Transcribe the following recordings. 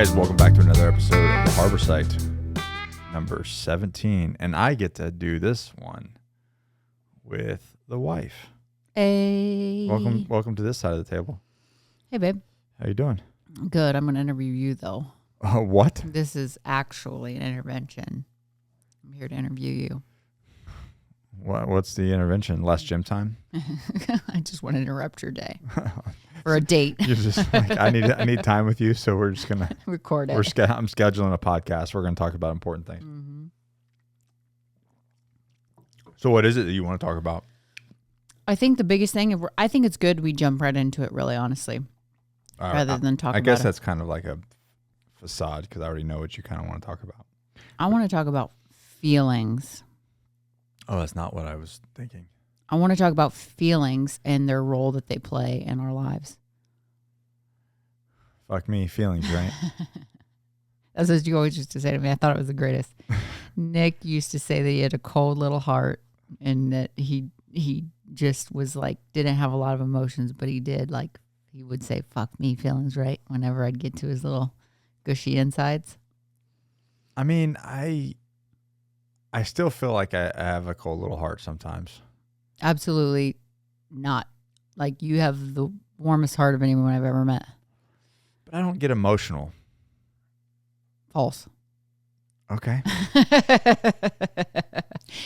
guys, welcome back to another episode of the Harbor Site, number 17. And I get to do this one with the wife. Hey. Welcome to this side of the table. Hey, babe. How you doing? Good. I'm going to interview you, though. What? This is actually an intervention. I'm here to interview you. What's the intervention? Less gym time? I just want to interrupt your day for a date. You're just like, I need time with you, so we're just gonna record it. I'm scheduling a podcast. We're gonna talk about important things. Mm-hmm. So, what is it that you want to talk about? I think the biggest thing, I think it's good we jump right into it, really, honestly, rather than talk about it. I guess that's kind of like a facade because I already know what you kind of want to talk about. I want to talk about feelings. Oh, that's not what I was thinking. I want to talk about feelings and their role that they play in our lives. Fuck me, feelings, right? That's what you always used to say to me. I thought it was the greatest. Nick used to say that he had a cold little heart and that he just was like, didn't have a lot of emotions, but he did. Like, he would say, fuck me, feelings, right? Whenever I'd get to his little gushy insides. I mean, I still feel like I have a cold little heart sometimes. Absolutely not. Like, you have the warmest heart of anyone I've ever met. But I don't get emotional. False. Okay.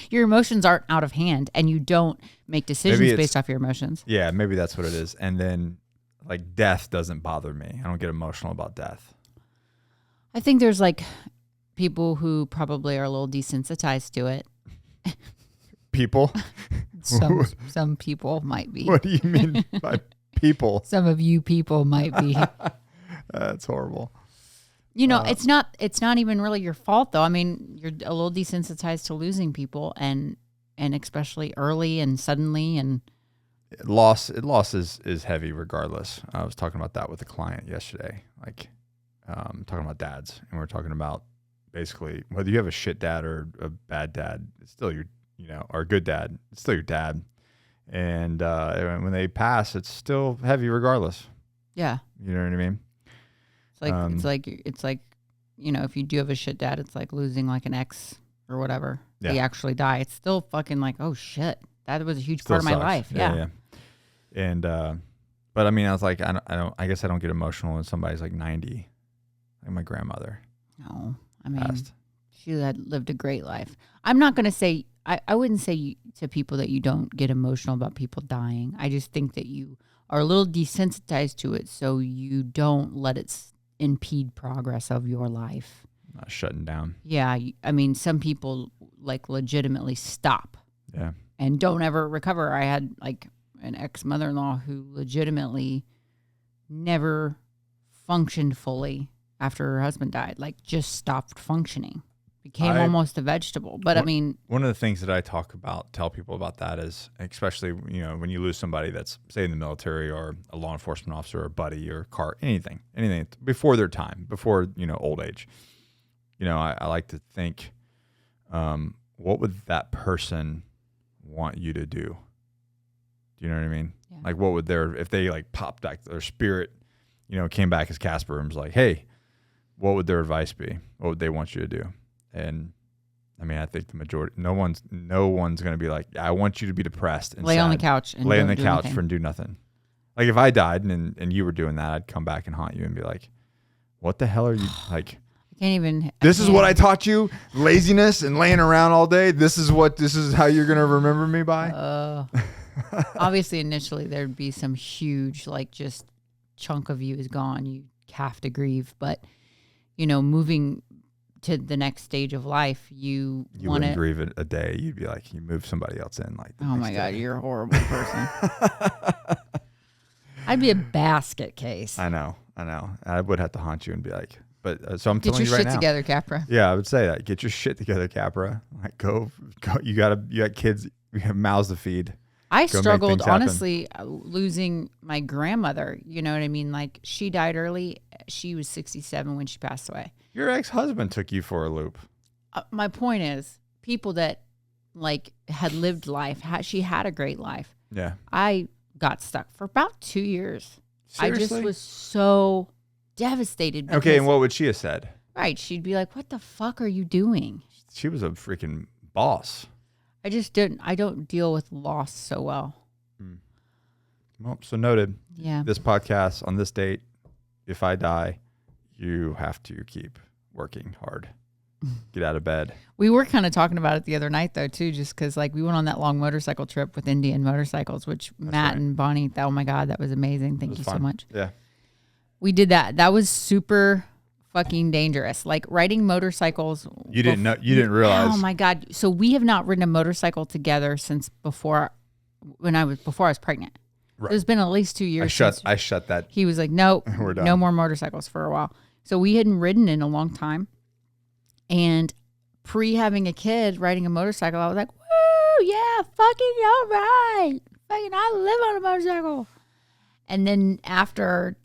Your emotions aren't out of hand, and you don't make decisions based off your emotions. Yeah, maybe that's what it is. And then, like, death doesn't bother me. I don't get emotional about death. I think there's, like, people who probably are a little desensitized to it. People? Some people might be. What do you mean by people? Some of you people might be. That's horrible. You know, it's not even really your fault, though. I mean, you're a little desensitized to losing people, and especially early and suddenly. And loss is heavy regardless. I was talking about that with a client yesterday, like talking about dads, and we're talking about basically whether you have a shit dad or a bad dad, it's still your, or a good dad, it's still your dad. And when they pass, it's still heavy regardless. Yeah. You know what I mean? It's like, if you do have a shit dad, it's like losing like an ex or whatever. Yeah. They actually die. It's still fucking like, oh shit, that was a huge part of my life. Yeah. And, but I mean, I was like, I guess I don't get emotional when somebody's like 90, like my grandmother. No, I mean, passed. She had lived a great life. I'm not going to say, I wouldn't say to people that you don't get emotional about people dying. I just think that you are a little desensitized to it, so you don't let it impede progress of your life. Not shutting down. Yeah. I mean, some people like legitimately stop. Yeah. And don't ever recover. I had like an ex-mother-in-law who legitimately never functioned fully after her husband died. Like, just stopped functioning. Became almost a vegetable. But I mean, one of the things that I tell people about that is, especially, when you lose somebody that's, say, in the military or a law enforcement officer or a buddy or car, anything before their time, before, old age. I like to think, what would that person want you to do? Do you know what I mean? Yeah. Like, what would if they like popped back, their spirit, came back as Casper and was like, hey, what would their advice be? What would they want you to do? And I mean, I think the majority, no one's going to be like, I want you to be depressed and lay sad. On the couch and lay on the couch and do nothing. Like, if I died and you were doing that, I'd come back and haunt you and be like, what the hell are you like? I can't even. This is what I taught you: laziness and laying around all day. This is how you're going to remember me by. Obviously, initially there'd be some huge, like, just chunk of you is gone. You have to grieve, but moving to the next stage of life, you wouldn't grieve it a day. You'd be like, you move somebody else in, like, oh my God, you're a horrible person. I'd be a basket case. I know. I would have to haunt you and be like, but so I'm telling you right now. Get your shit together, Capra. Yeah, I would say that. Get your shit together, Capra. Like, go. You got kids. You have mouths to feed. I struggled, honestly, losing my grandmother. You know what I mean? Like, she died early. She was 67 when she passed away. Your ex-husband took you for a loop. My point is, people that, like, had lived life, she had a great life. Yeah. I got stuck for about 2 years. Seriously? I just was so devastated. Okay, and what would she have said? Right. She'd be like, what the fuck are you doing? She was a freaking boss. I don't deal with loss so well. Well, so noted. Yeah. This podcast on this date, if I die, you have to keep working hard. Get out of bed. We were kind of talking about it the other night, though, too, just because like we went on that long motorcycle trip with Indian Motorcycles, which Matt and Bonnie, oh my God, that was amazing. Thank you so much. Yeah. We did that. That was super fucking dangerous. Like riding motorcycles. You didn't realize. Oh my God. So we have not ridden a motorcycle together since before I was pregnant. Right. It's been at least 2 years. I shut that. He was like, nope, We're done. no more motorcycles for a while. So we hadn't ridden in a long time. And having a kid riding a motorcycle, I was like, woo, yeah, fucking all right. Fucking I live on a motorcycle. And then after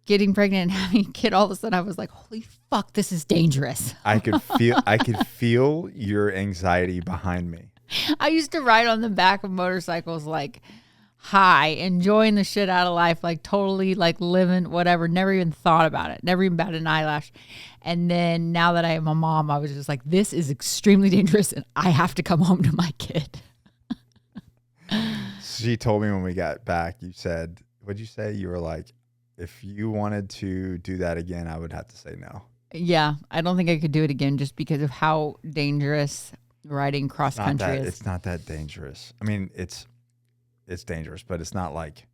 getting pregnant and having a kid, all of a sudden I was like, holy fuck, this is dangerous. I could feel your anxiety behind me. I used to ride on the back of motorcycles like high, enjoying the shit out of life, like totally like living whatever, never even thought about it, never even batted an eyelash. And then now that I am a mom, I was just like, this is extremely dangerous and I have to come home to my kid. She told me when we got back, you said, what'd you say? You were like, if you wanted to do that again, I would have to say no. Yeah, I don't think I could do it again just because of how dangerous riding cross country is. It's not that dangerous. I mean, it's dangerous, but it's not like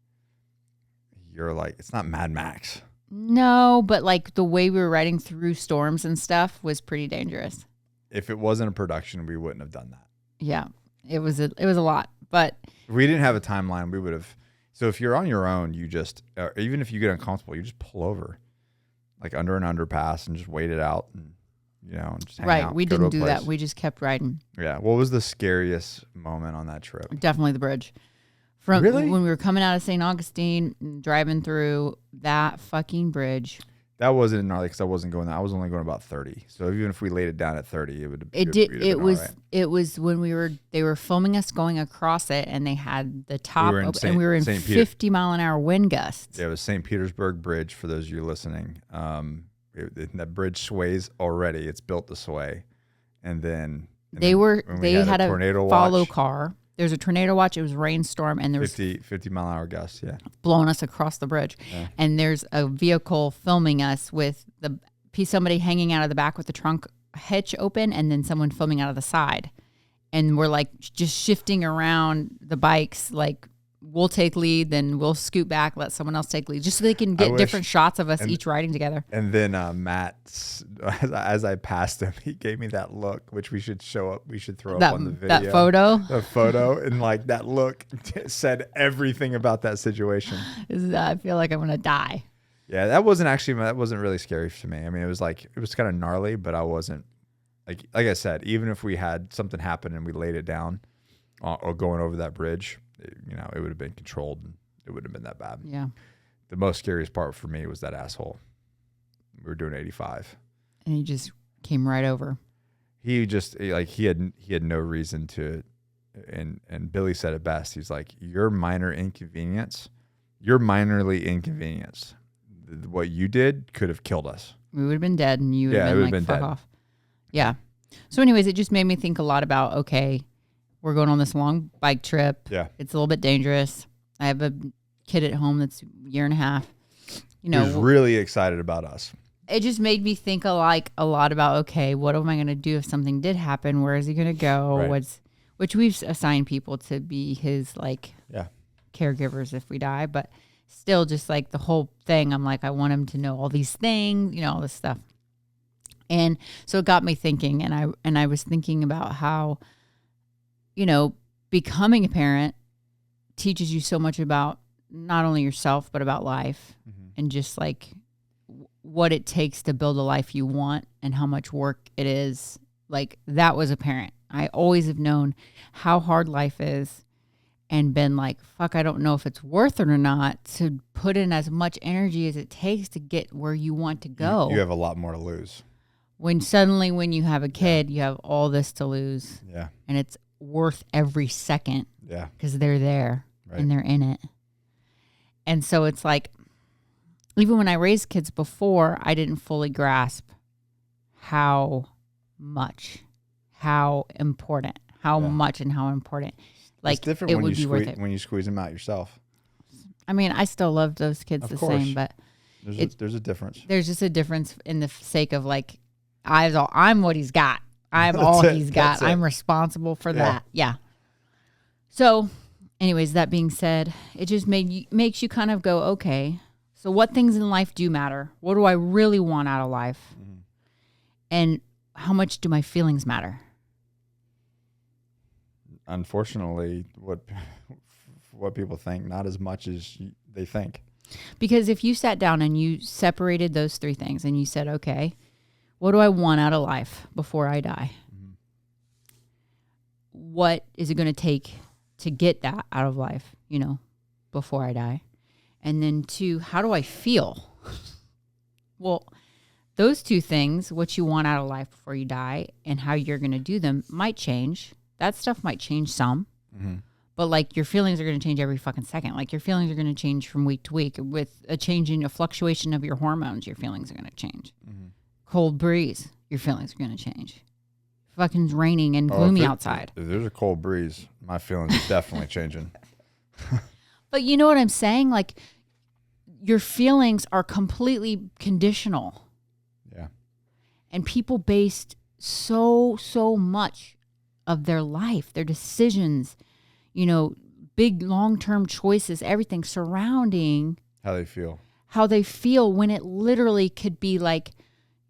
it's not Mad Max. No, but like the way we were riding through storms and stuff was pretty dangerous. If it wasn't a production, we wouldn't have done that. Yeah, it was a lot, but if we didn't have a timeline, we would have. So if you're on your own, you just, even if you get uncomfortable, you just pull over, like under an underpass, and just wait it out, and just hang out. Right, we didn't do that. We just kept riding. Yeah. What was the scariest moment on that trip? Definitely the bridge. Really? When we were coming out of St. Augustine, and driving through that fucking bridge. That wasn't gnarly because I wasn't going. I was only going about 30. So even if we laid it down at 30, it would. It was when they were filming us going across it, and they had the top, and we were in 50-mile-an-hour wind gusts. Yeah, it was St. Petersburg Bridge. For those of you listening, that bridge sways already. It's built to sway, and then they had a tornado follow watch. There was a tornado watch. It was rainstorm, and there was 50-mile-an-hour gusts. Yeah, blowing us across the bridge. Yeah. And there's a vehicle filming us with somebody hanging out of the back with the trunk hitch open, and then someone filming out of the side. And we're like just shifting around the bikes, like we'll take lead, then we'll scoot back, let someone else take lead, just so they can get different shots of us each riding together. And then Matt, as I passed him, he gave me that look, which we should show up. We should throw up on the video. That photo? The photo. And like that look said everything about that situation. I feel like I'm going to die. Yeah, that wasn't really scary to me. I mean, it was kind of gnarly, but I wasn't, like I said, even if we had something happen and we laid it down or going over that bridge, it would have been controlled and it wouldn't have been that bad. Yeah. The most scariest part for me was that asshole. We were doing 85. And he just came right over. He just he had no reason to, and Billy said it best. He's like, you're minorly inconvenienced. What you did could have killed us. We would have been dead, and you would have been like, fuck off. Yeah. So anyways, it just made me think a lot about, okay, we're going on this long bike trip. Yeah. It's a little bit dangerous. I have a kid at home that's a year and a half. He's really excited about us. It just made me think a lot about, okay, what am I going to do if something did happen? Where is he going to go? Right. Which we've assigned people to be his caregivers if we die. But still, just like the whole thing, I'm like, I want him to know all these things, all this stuff. And so it got me thinking, and I was thinking about how, becoming a parent teaches you so much about not only yourself, but about life, and just like what it takes to build a life you want and how much work it is. Like that was apparent. I always have known how hard life is and been like, fuck, I don't know if it's worth it or not to put in as much energy as it takes to get where you want to go. You have a lot more to lose. When you have a kid, you have all this to lose. Yeah. And it's worth every second. Yeah. Because they're there and they're in it. And so it's like, even when I raised kids before, I didn't fully grasp how much, how important, how much and how important. Like, it's different it when would you be worth it. when you squeeze them out yourself. I mean, I still love those kids Of the course. same, but There's a difference. there's just a difference in the sake of like, I'm what he's got. I'm That's all it. he's got. That's it. I'm responsible for that. Yeah. So, anyways, that being said, it just makes you kind of go, okay, so what things in life do matter? What do I really want out of life? Mm-hmm. And how much do my feelings matter? Unfortunately, what people think, not as much as they think. Because if you sat down and you separated those three things and you said, okay, what do I want out of life before I die? Mm-hmm. What is it going to take to get that out of life, before I die? And then 2, how do I feel? Well, those 2 things, what you want out of life before you die and how you're going to do them, might change. That stuff might change some. Mm-hmm. But like, your feelings are going to change every fucking second. Like, your feelings are going to change from week to week. With a fluctuation of your hormones, your feelings are going to change. Mm-hmm. Cold breeze, your feelings are going to change. Fucking raining and gloomy outside. If there's a cold breeze, my feelings are definitely changing. But you know what I'm saying? Like, your feelings are completely conditional. Yeah. And people based so much of their life, their decisions, big long-term choices, everything surrounding how they feel when it literally could be like,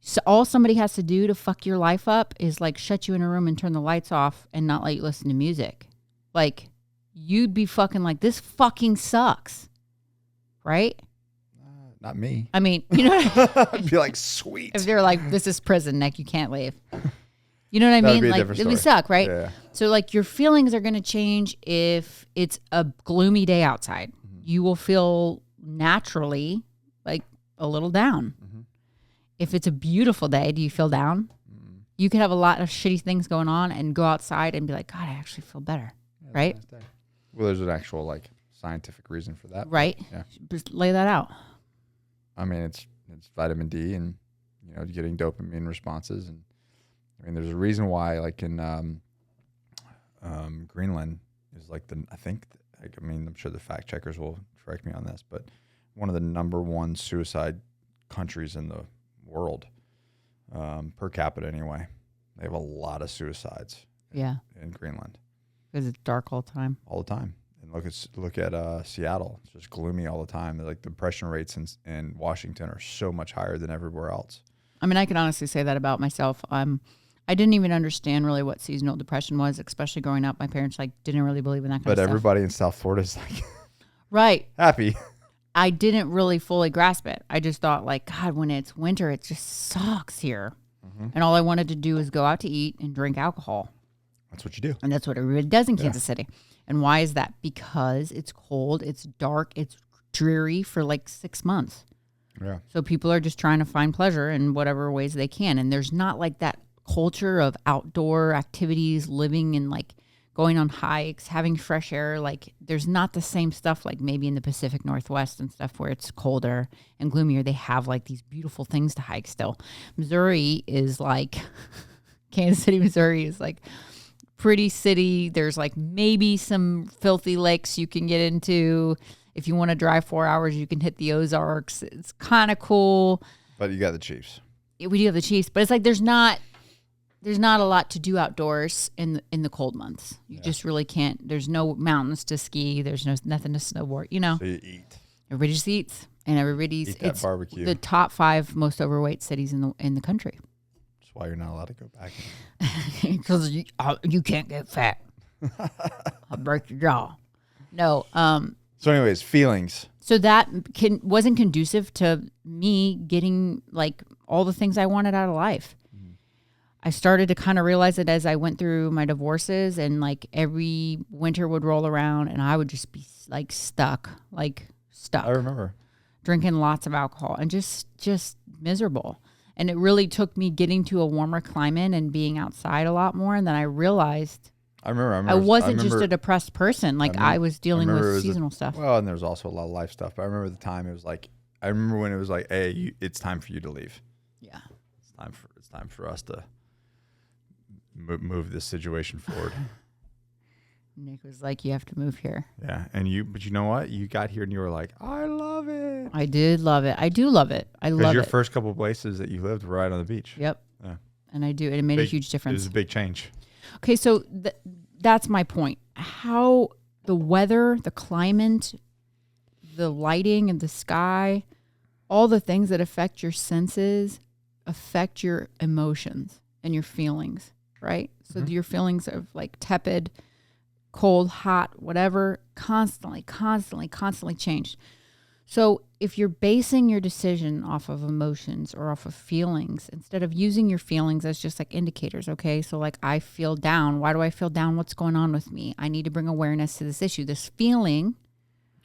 so all somebody has to do to fuck your life up is like shut you in a room and turn the lights off and not let you listen to music. Like, you'd be fucking like, this fucking sucks. Right? Not me. I mean, I'd be like, sweet. If they're like, this is prison, Nick, you can't leave. You know what I mean? Like, it would suck, right? Yeah. So like, your feelings are going to change if it's a gloomy day outside. Mm-hmm. You will feel naturally like a little down. Mm-hmm. If it's a beautiful day, do you feel down? Mm-hmm. You could have a lot of shitty things going on and go outside and be like, God, I actually feel better. Yeah, right? Nice day. Well, there's an actual like scientific reason for that. Right? Yeah. Just lay that out. I mean, it's vitamin D and, getting dopamine responses. And I mean, there's a reason why, like in Greenland is like I'm sure the fact checkers will correct me on this, but one of the number 1 suicide countries in the world, per capita anyway. They have a lot of suicides. In Greenland. Because it's dark all the time. All the time. And look at Seattle. It's just gloomy all the time. Like, depression rates in Washington are so much higher than everywhere else. I mean, I can honestly say that about myself. I didn't even understand really what seasonal depression was, especially growing up. My parents didn't really believe in that kind of stuff. But everybody in South Florida is like right. happy. I didn't really fully grasp it. I just thought like, God, when it's winter, it just sucks here. Mm-hmm. And all I wanted to do is go out to eat and drink alcohol. That's what you do. And that's what everybody does in Kansas City. And why is that? Because it's cold, it's dark, it's dreary for like 6 months. Yeah. So people are just trying to find pleasure in whatever ways they can. And there's not like that culture of outdoor activities, living and like going on hikes, having fresh air. Like, there's not the same stuff like maybe in the Pacific Northwest and stuff where it's colder and gloomier. They have like these beautiful things to hike still. Missouri is like, Kansas City, Missouri is like pretty city. There's like maybe some filthy lakes you can get into. If you want to drive 4 hours, you can hit the Ozarks. It's kind of cool. But you got the Chiefs. We do have the Chiefs, but it's like there's not a lot to do outdoors in the cold months. You just really can't. There's no mountains to ski. There's nothing to snowboard. So you eat. Everybody just eats, and eat that barbecue. The top 5 most overweight cities in the country. That's why you're not allowed to go back. Because you can't get fat. I'll break your jaw. No. So, anyways, feelings. So that wasn't conducive to me getting like all the things I wanted out of life. Mm-hmm. I started to kind of realize it as I went through my divorces, and like every winter would roll around and I would just be like stuck. I remember drinking lots of alcohol and just miserable. And it really took me getting to a warmer climate and being outside a lot more. And then I realized I wasn't just a depressed person. Like, I was dealing with seasonal stuff. Well, and there's also a lot of life stuff. But I remember the time it was like I remember when it was like, hey, it's time for you to leave. Yeah. It's time for us to move this situation forward. Nick was like, you have to move here. Yeah. But you know what? You got here and you were like, I love it. I did love it. I do love it. I love it. Because your first couple of places that you lived were right on the beach. Yep. Yeah. And I do. And it made a huge difference. It was a big change. Okay. So that's my point. How the weather, the climate, the lighting and the sky, all the things that affect your senses affect your emotions and your feelings, right? So your feelings of like tepid, cold, hot, whatever, constantly changed. So if you're basing your decision off of emotions or off of feelings, instead of using your feelings as just like indicators, okay? So like I feel down. Why do I feel down? What's going on with me? I need to bring awareness to this issue. This feeling.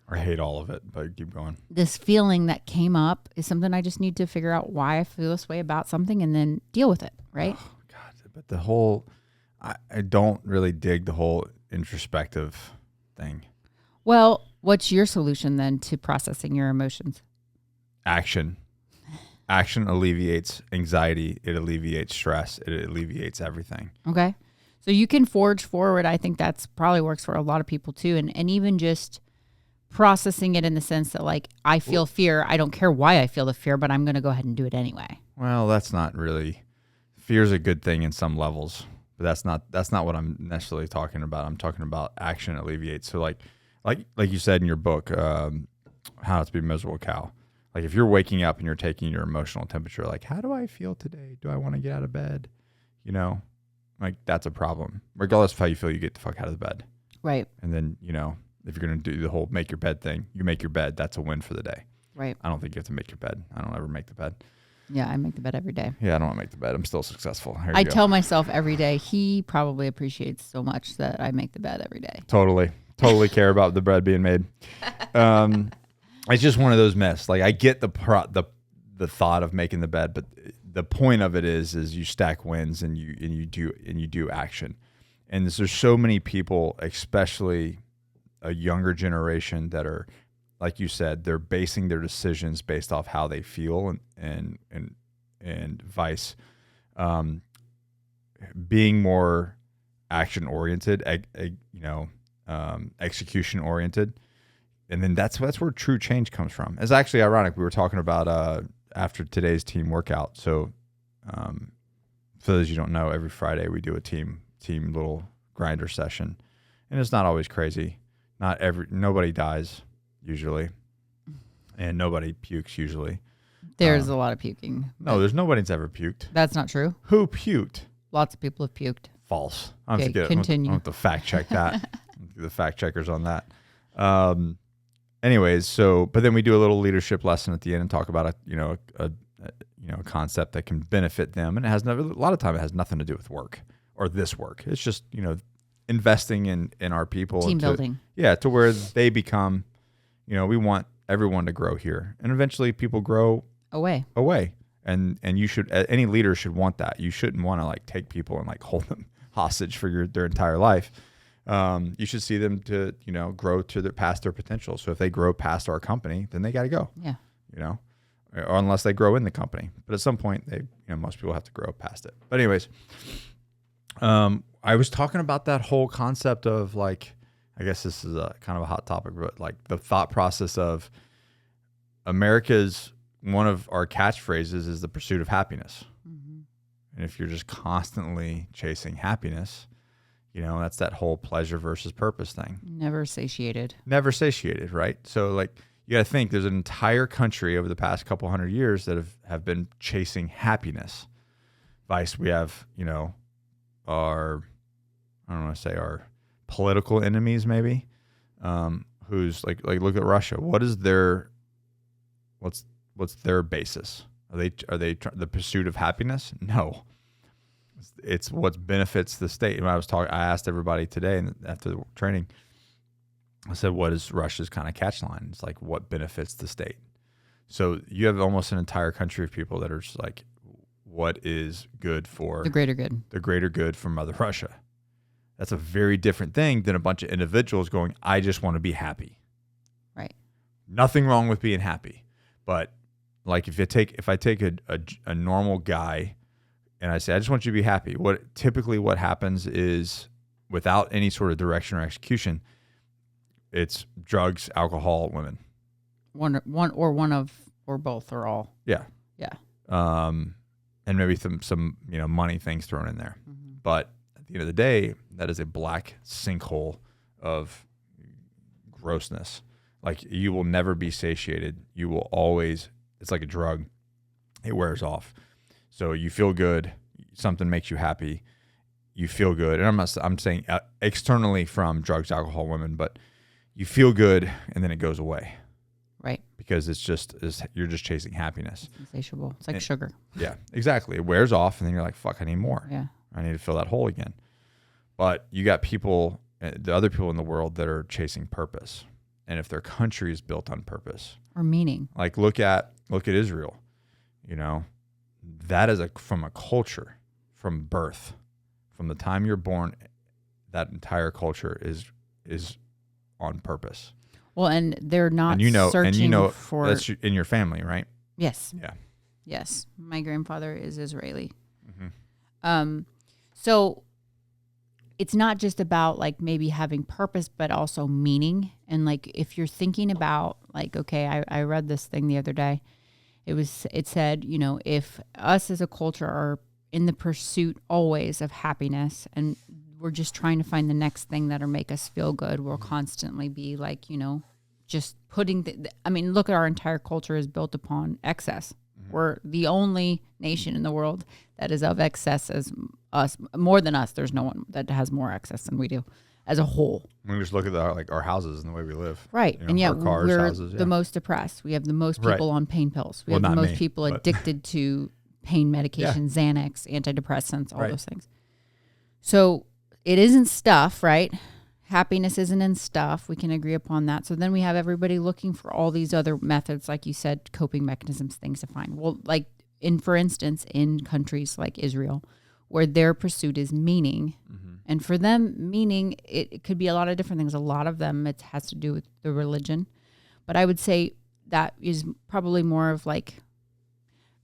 I hate all of it, but keep going. This feeling that came up is something I just need to figure out why I feel this way about something and then deal with it, right? Oh, God. But the whole, I don't really dig the whole introspective thing. Well, what's your solution then to processing your emotions? Action. Action alleviates anxiety. It alleviates stress. It alleviates everything. Okay. So you can forge forward. I think that's probably works for a lot of people too. And even just processing it in the sense that like, I feel fear. I don't care why I feel the fear, but I'm going to go ahead and do it anyway. Well, that's not really, fear's a good thing in some levels, but that's not what I'm necessarily talking about. I'm talking about action alleviates. So like you said in your book, How to Be a Miserable Cow. Like if you're waking up and you're taking your emotional temperature, like, how do I feel today? Do I want to get out of bed? You know, like that's a problem. Regardless of how you feel, you get the fuck out of the bed. Right. And then, you know, if you're going to do the whole make your bed thing, you make your bed. That's a win for the day. Right. I don't think you have to make your bed. I don't ever make the bed. Yeah, I make the bed every day. Yeah, I don't want to make the bed. I'm still successful. I tell myself every day, he probably appreciates so much that I make the bed every day. Totally care about the bread being made. It's just one of those myths. Like I get the thought of making the bed, but the point of it is you stack wins and you do action. And there's so many people, especially a younger generation, that are, like you said, they're basing their decisions based off how they feel and vice. Being more action oriented, execution oriented, and then that's where true change comes from. It's actually ironic. We were talking about after today's team workout. So for those you don't know, every Friday we do a team little grinder session, and it's not always crazy. Nobody dies usually, and nobody pukes usually. There's a lot of puking. No, there's nobody's ever puked. That's not true. Who puked? Lots of people have puked. False. Okay, continue. I have to fact check that. The fact checkers on that. Anyways, but then we do a little leadership lesson at the end and talk about a concept that can benefit them, and a lot of time it has nothing to do with work or this work. It's just investing in our people, team building. Yeah, to where they become. We want everyone to grow here, and eventually people grow away. And you should, any leader should want that. You shouldn't want to like take people and like hold them hostage for their entire life. You should see them to, grow past their potential. So if they grow past our company, then they got to go. Yeah. Or unless they grow in the company. But at some point, most people have to grow past it. But anyways, I was talking about that whole concept of like, I guess this is a kind of a hot topic, but like the thought process of one of our catchphrases is the pursuit of happiness. Mm-hmm. And if you're just constantly chasing happiness, that's that whole pleasure versus purpose thing. Never satiated, right? So like you got to think there's an entire country over the past couple hundred years that have been chasing happiness. Vice, we have, our political enemies maybe, who's like look at Russia. What's their basis? Are they the pursuit of happiness? No, it's what benefits the state. When I asked everybody today and after the training, I said, what is Russia's kind of catch line? It's like, what benefits the state? So you have almost an entire country of people that are just like, what is good for the greater good? The greater good for Mother Russia. That's a very different thing than a bunch of individuals going, I just want to be happy. Right. Nothing wrong with being happy. But like if I take a normal guy and I say, I just want you to be happy, what happens is, without any sort of direction or execution, it's drugs, alcohol, women. One or both or all. Yeah. Yeah. And maybe some money things thrown in there. Mm-hmm. But at the end of the day, that is a black sinkhole of grossness. Like, you will never be satiated. You will always, it's like a drug. It wears off. So you feel good. Something makes you happy. You feel good. And I'm saying externally from drugs, alcohol, women, but you feel good and then it goes away. Right. Because you're just chasing happiness. It's insatiable. It's like sugar. Yeah, exactly. It wears off and then you're like, fuck, I need more. Yeah. I need to fill that hole again. But you got people, the other people in the world that are chasing purpose. And if their country is built on purpose or meaning, like look at Israel, that is from a culture, from birth, from the time you're born, that entire culture is on purpose. Well, and they're not searching for... That's in your family, right? Yes. Yeah. Yes. My grandfather is Israeli. Mm-hmm. So it's not just about like maybe having purpose, but also meaning. And like, if you're thinking about like, okay, I read this thing the other day. It said, if us as a culture are in the pursuit always of happiness and we're just trying to find the next thing that'll make us feel good, we'll constantly be like, just putting look at our entire culture is built upon excess. Mm-hmm. We're the only nation in the world that is of excess as us, more than us. There's no one that has more excess than we do as a whole. We just look at our houses and the way we live. Right. And yet cars, we're houses, the most depressed. We have the most people on pain pills. We have the most people addicted to pain medication, Xanax, antidepressants, all those things. So it isn't stuff, right? Happiness isn't in stuff. We can agree upon that. So then we have everybody looking for all these other methods, like you said, coping mechanisms, things to find. Well, like for instance, in countries like Israel, where their pursuit is meaning. Mm-hmm. And for them, meaning, it could be a lot of different things. A lot of them, it has to do with the religion. But I would say that is probably more of like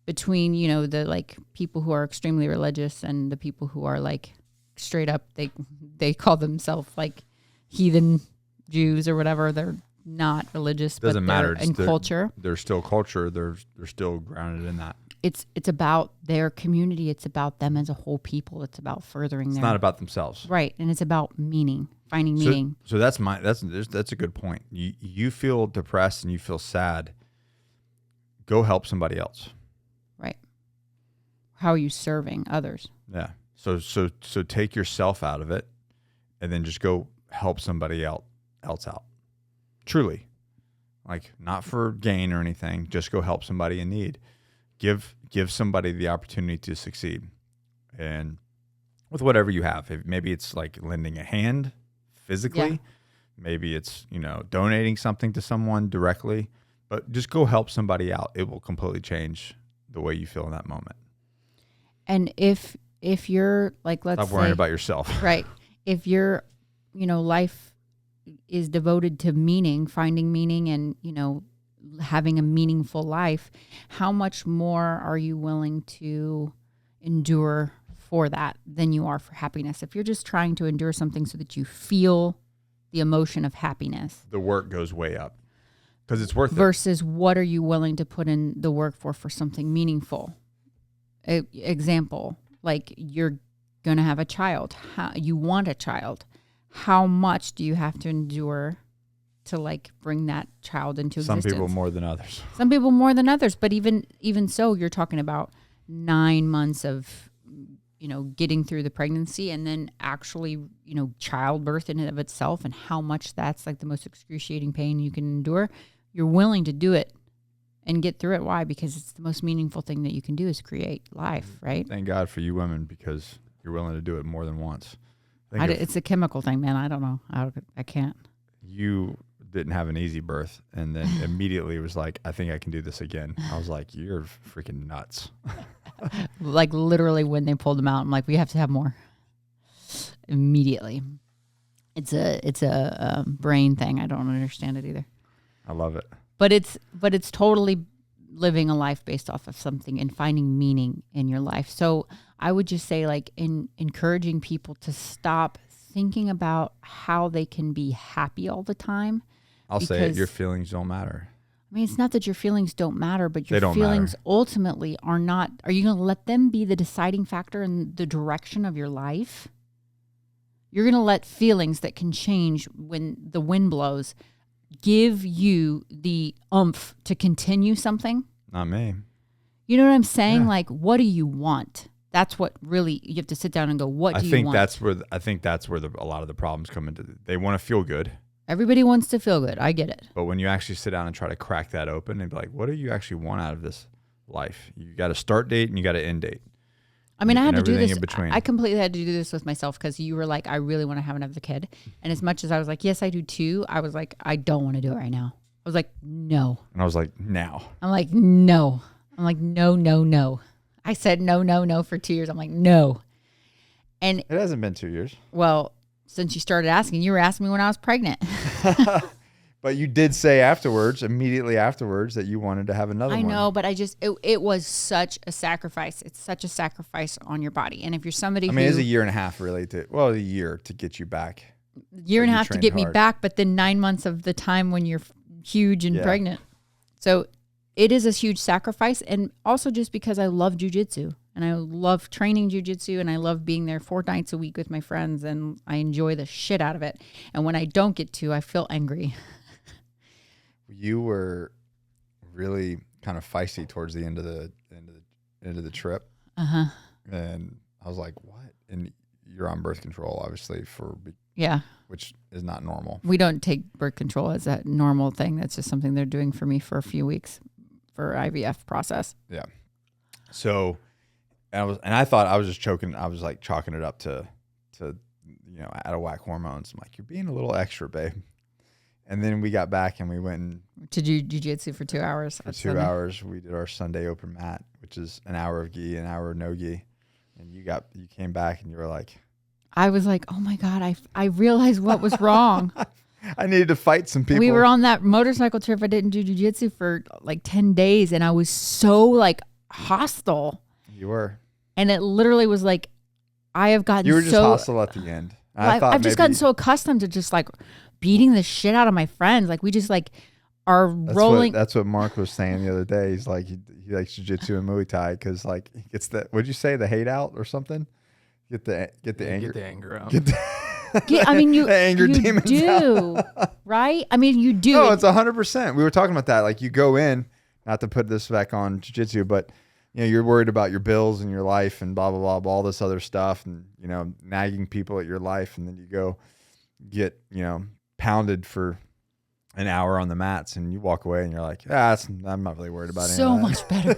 between, the like people who are extremely religious and the people who are like straight up, they call themselves like heathen Jews or whatever. They're not religious, doesn't matter. In culture. They're still culture. They're still grounded in that. It's about their community. It's about them as a whole people. It's about furthering It's their... not about themselves. Right. And it's about meaning, finding meaning. So that's a good point. You feel depressed and you feel sad. Go help somebody else. Right. How are you serving others? Yeah. So take yourself out of it and then just go help somebody else out. Truly. Like, not for gain or anything. Just go help somebody in need. Give somebody the opportunity to succeed, and with whatever you have. Maybe it's like lending a hand physically. Yeah. Maybe it's donating something to someone directly. But just go help somebody out. It will completely change the way you feel in that moment. And if you're like, let's stop worrying about yourself. Right. If your life is devoted to meaning, finding meaning, and having a meaningful life, how much more are you willing to endure for that than you are for happiness? If you're just trying to endure something so that you feel the emotion of happiness, the work goes way up because it's worth it. Versus what are you willing to put in the work for something meaningful? Example, like you're going to have a child. You want a child. How much do you have to endure to like bring that child into existence? Some people more than others. Some people more than others, but even so, you're talking about 9 months of getting through the pregnancy and then actually childbirth in and of itself, and how much that's like the most excruciating pain you can endure. You're willing to do it and get through it. Why? Because it's the most meaningful thing that you can do is create life, right? Thank God for you women, because you're willing to do it more than once. It's a chemical thing, man. I don't know. I can't. You didn't have an easy birth, and then immediately was like, I think I can do this again. I was like, you're freaking nuts. Like literally when they pulled them out, I'm like, we have to have more. Immediately. It's a brain thing. I don't understand it either. I love it. But it's totally living a life based off of something and finding meaning in your life. So I would just say, like, encouraging people to stop thinking about how they can be happy all the time. I'll say it, your feelings don't matter. I mean, it's not that your feelings don't matter, but your don't feelings matter. ultimately are not. Are you going to let them be the deciding factor in the direction of your life? You're going to let feelings that can change when the wind blows give you the oomph to continue something? Not me. You know what I'm saying? Yeah. Like, what do you want? That's what really you have to sit down and go, what do you want? I think that's where a lot of the problems come into. They want to feel good. Everybody wants to feel good. I get it. But when you actually sit down and try to crack that open and be like, what do you actually want out of this life? You got a start date and you got an end date. I mean, I had to do this. In between. I completely had to do this with myself because you were like, I really want to have another kid. And as much as I was like, yes, I do too, I was like, I don't want to do it right now. I was like, no. And I was like, now. I'm like, no. I'm like, no, no, no. I said no, no, no for 2 years. I'm like, no. And it hasn't been 2 years. Well, since you started asking, you were asking me when I was pregnant. But you did say immediately afterwards, that you wanted to have another one. I know, but it was such a sacrifice. It's such a sacrifice on your body. And if you're somebody it's a year and a half really a year to get you back. Year and a half to get me back, but then 9 months of the time when you're huge and pregnant. So it is a huge sacrifice. And also just because I love jujitsu and I love training jujitsu and I love being there 4 nights a week with my friends and I enjoy the shit out of it. And when I don't get to, I feel angry. You were really kind of feisty towards the end of the trip. Uh-huh. And I was like, what? And you're on birth control, obviously, which is not normal. We don't take birth control as a normal thing. That's just something they're doing for me for a few weeks for IVF process. Yeah. So, I thought I was just choking. I was like chalking it up to out of whack hormones. I'm like, you're being a little extra, babe. And then we got back and we went and to do jiu-jitsu for 2 hours. For 2 hours, we did our Sunday open mat, which is an hour of gi, an hour of no gi. And you came back and you were like, I was like, oh my God, I realized what was wrong. I needed to fight some people. We were on that motorcycle trip. I didn't do jiu-jitsu for like 10 days and I was so like hostile. You were. And it literally was like, I have gotten You were just hostile at the end. I've just gotten so accustomed to just like beating the shit out of my friends. Like we just like are rolling. That's what Mark was saying the other day. He's like, he likes jiu-jitsu and Muay Thai because like he gets what'd you say, the hate out or something? Get the anger. Get the anger out. I mean, you demons do, right? I mean, you do. No, it's 100%. We were talking about that. Like you go in, not to put this back on jiu-jitsu, but you're worried about your bills and your life and blah, blah, blah, all this other stuff and, nagging people at your life. And then you go get, pounded for an hour on the mats and you walk away and you're like, I'm not really worried about it. So much better.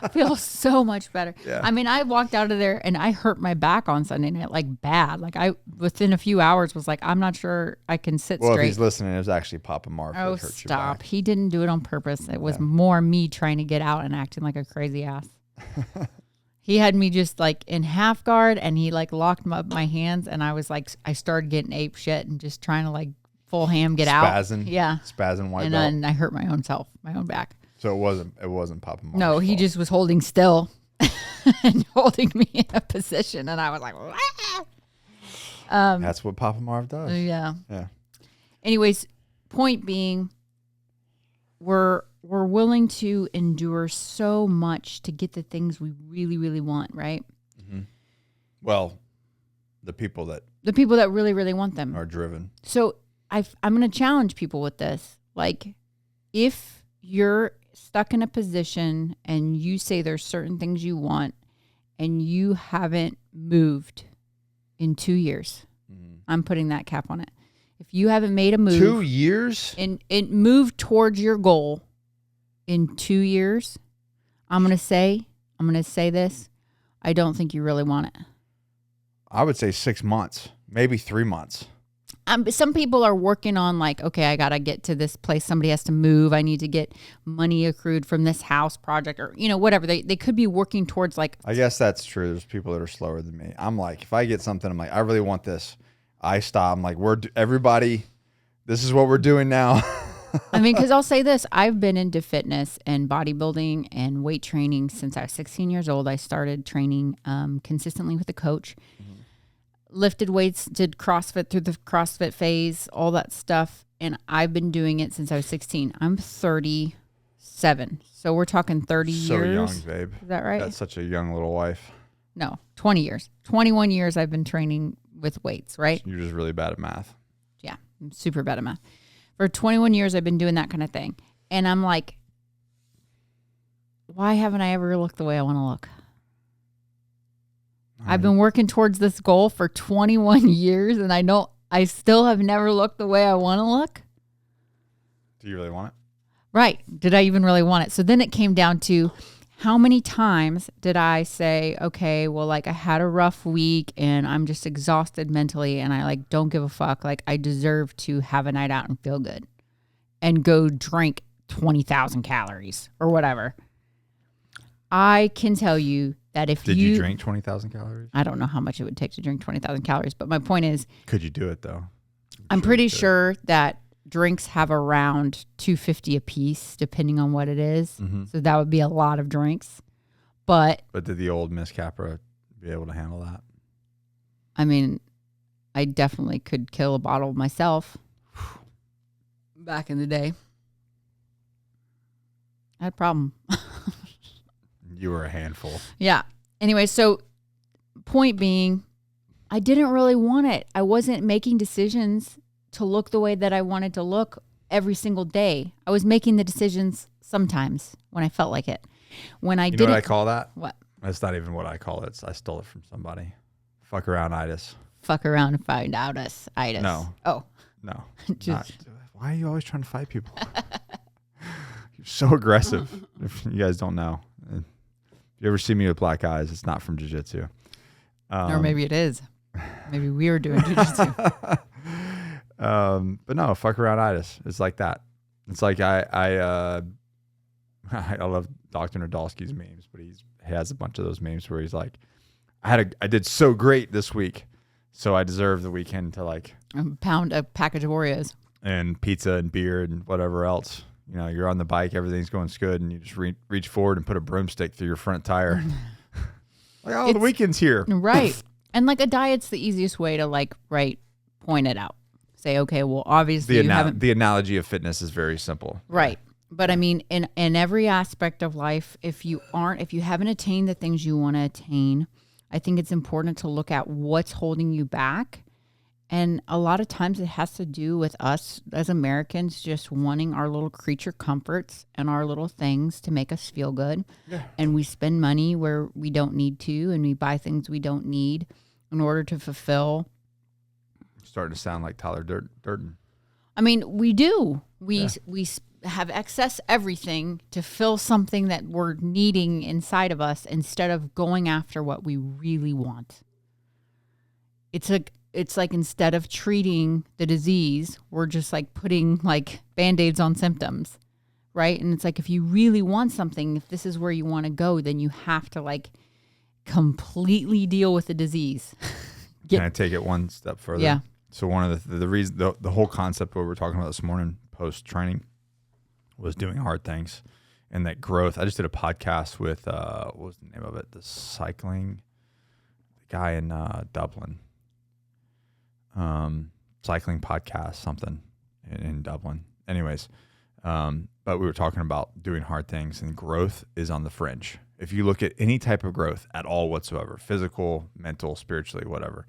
I feel so much better. Yeah. I mean, I walked out of there and I hurt my back on Sunday night, like bad. Like within a few hours was like, I'm not sure I can sit straight. Well, if he's listening, it was actually Papa Marv that hurt stop. your back. He didn't do it on purpose. It was more me trying to get out and acting like a crazy ass. He had me just like in half guard and he like locked my hands and I was like, I started getting ape shit and just trying to like full ham get out. Yeah. Spazzing white and belt. then I hurt my own back. So it wasn't Papa Marv's No, he fault. just was holding still and holding me in a position and I was like, That's what Papa Marv does. Yeah. Yeah. Anyways, point being, we're willing to endure so much to get the things we really, really want, right? Mm-hmm. Well, the people that really, really want them are driven. So I'm going to challenge people with this. Like, if you're stuck in a position and you say there's certain things you want and you haven't moved in 2 years, I'm putting that cap on it. If you haven't made a move 2 years and moved towards your goal in 2 years, I'm going to say this. I don't think you really want it. I would say 6 months, maybe 3 months. Some people are working on like, okay, I got to get to this place. Somebody has to move. I need to get money accrued from this house project or, whatever. They could be working towards like. I guess that's true. There's people that are slower than me. I'm like, if I get something, I'm like, I really want this. I stop. I'm like, everybody, this is what we're doing now. I mean, because I'll say this, I've been into fitness and bodybuilding and weight training since I was 16 years old. I started training consistently with a coach, lifted weights, did CrossFit through the CrossFit phase, all that stuff. And I've been doing it since I was 16. I'm 37. So we're talking 30 years. So young, babe. Is that right? That's such a young little wife. No, 20 years. 21 years I've been training with weights, right? You're just really bad at math. Yeah, I'm super bad at math. For 21 years, I've been doing that kind of thing. And I'm like, why haven't I ever looked the way I want to look? I've been working towards this goal for 21 years, and I still have never looked the way I want to look. Do you really want it? Right. Did I even really want it? So then it came down to how many times did I say, okay, well, like I had a rough week and I'm just exhausted mentally and I like don't give a fuck. Like I deserve to have a night out and feel good and go drink 20,000 calories or whatever. I can tell you that if Did you drink 20,000 calories? I don't know how much it would take to drink 20,000 calories, but my point is. Could you do it though? I'm pretty sure that drinks have around 250 a piece, depending on what it is. Mm-hmm. So that would be a lot of drinks. But did the old Miss Capra be able to handle that? I mean, I definitely could kill a bottle myself back in the day. I had a problem. You were a handful. Yeah. Anyway, so point being, I didn't really want it. I wasn't making decisions to look the way that I wanted to look every single day. I was making the decisions sometimes when I felt like it. When I didn't. You know what I call that? What? That's not even what I call it. I stole it from somebody. Fuck around itis. Fuck around and find out us itis. No. Oh. No. Why are you always trying to fight people? You're so aggressive. If you guys don't know. If you ever see me with black eyes, it's not from jiu-jitsu. Or maybe it is. Maybe we were doing jiu-jitsu. But no, fuck around itis. It's like that. It's like I love Dr. Nadolski's memes, but he has a bunch of those memes where he's like, I did so great this week, so I deserve the weekend to like pound a package of Oreos and pizza and beer and whatever else. You know, you're on the bike, everything's going good, and you just reach forward and put a broomstick through your front tire. Like, the weekend's here. Right. And like a diet's the easiest way to like, point it out. Say, okay, well, obviously the analogy of fitness is very simple. Right. But I mean, in every aspect of life, if you haven't attained the things you want to attain, I think it's important to look at what's holding you back. And a lot of times it has to do with us as Americans just wanting our little creature comforts and our little things to make us feel good. Yeah. And we spend money where we don't need to, and we buy things we don't need in order to fulfill. Starting to sound like Tyler Durden. I mean, we do. We have excess everything to fill something that we're needing inside of us instead of going after what we really want. It's like instead of treating the disease, we're just like putting like Band-Aids on symptoms, right? And it's like if you really want something, if this is where you want to go, then you have to like completely deal with the disease. Can I take it one step further? Yeah. So one of the reason the whole concept what we were talking about this morning post training was doing hard things and that growth. I just did a podcast with what was the name of it? The guy in Dublin. Cycling podcast, something in Dublin. Anyways, but we were talking about doing hard things, and growth is on the fringe. If you look at any type of growth at all whatsoever, physical, mental, spiritually, whatever,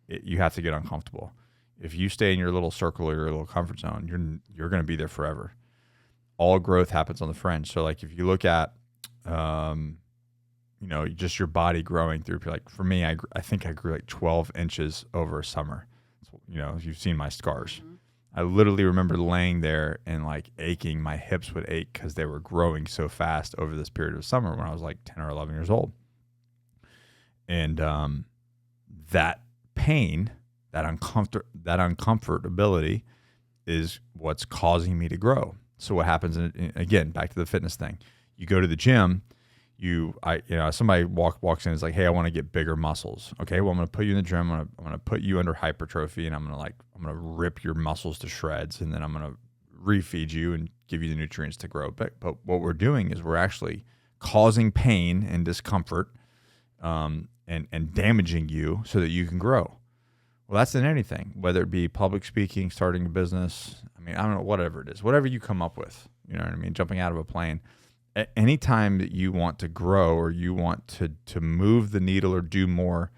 you have to get uncomfortable. If you stay in your little circle or your little comfort zone, you're going to be there forever. All growth happens on the fringe. So like if you look at, just your body growing through, like for me, I think I grew like 12 inches over a summer. You know, you've seen my scars. Mm-hmm. I literally remember laying there and like aching. My hips would ache because they were growing so fast over this period of summer when I was like 10 or 11 years old. And that pain, that uncomfortability is what's causing me to grow. So what happens, again, back to the fitness thing. You go to the gym, somebody walks in and is like, hey, I want to get bigger muscles. Okay, well, I'm going to put you in the gym. I'm going to put you under hypertrophy, and I'm going to rip your muscles to shreds, and then I'm going to refeed you and give you the nutrients to grow. But what we're doing is we're actually causing pain and discomfort and damaging you so that you can grow. Well, that's in anything, whether it be public speaking, starting a business. I mean, I don't know, whatever it is, whatever you come up with, you know what I mean? Jumping out of a plane. Anytime that you want to grow or you want to move the needle or do more,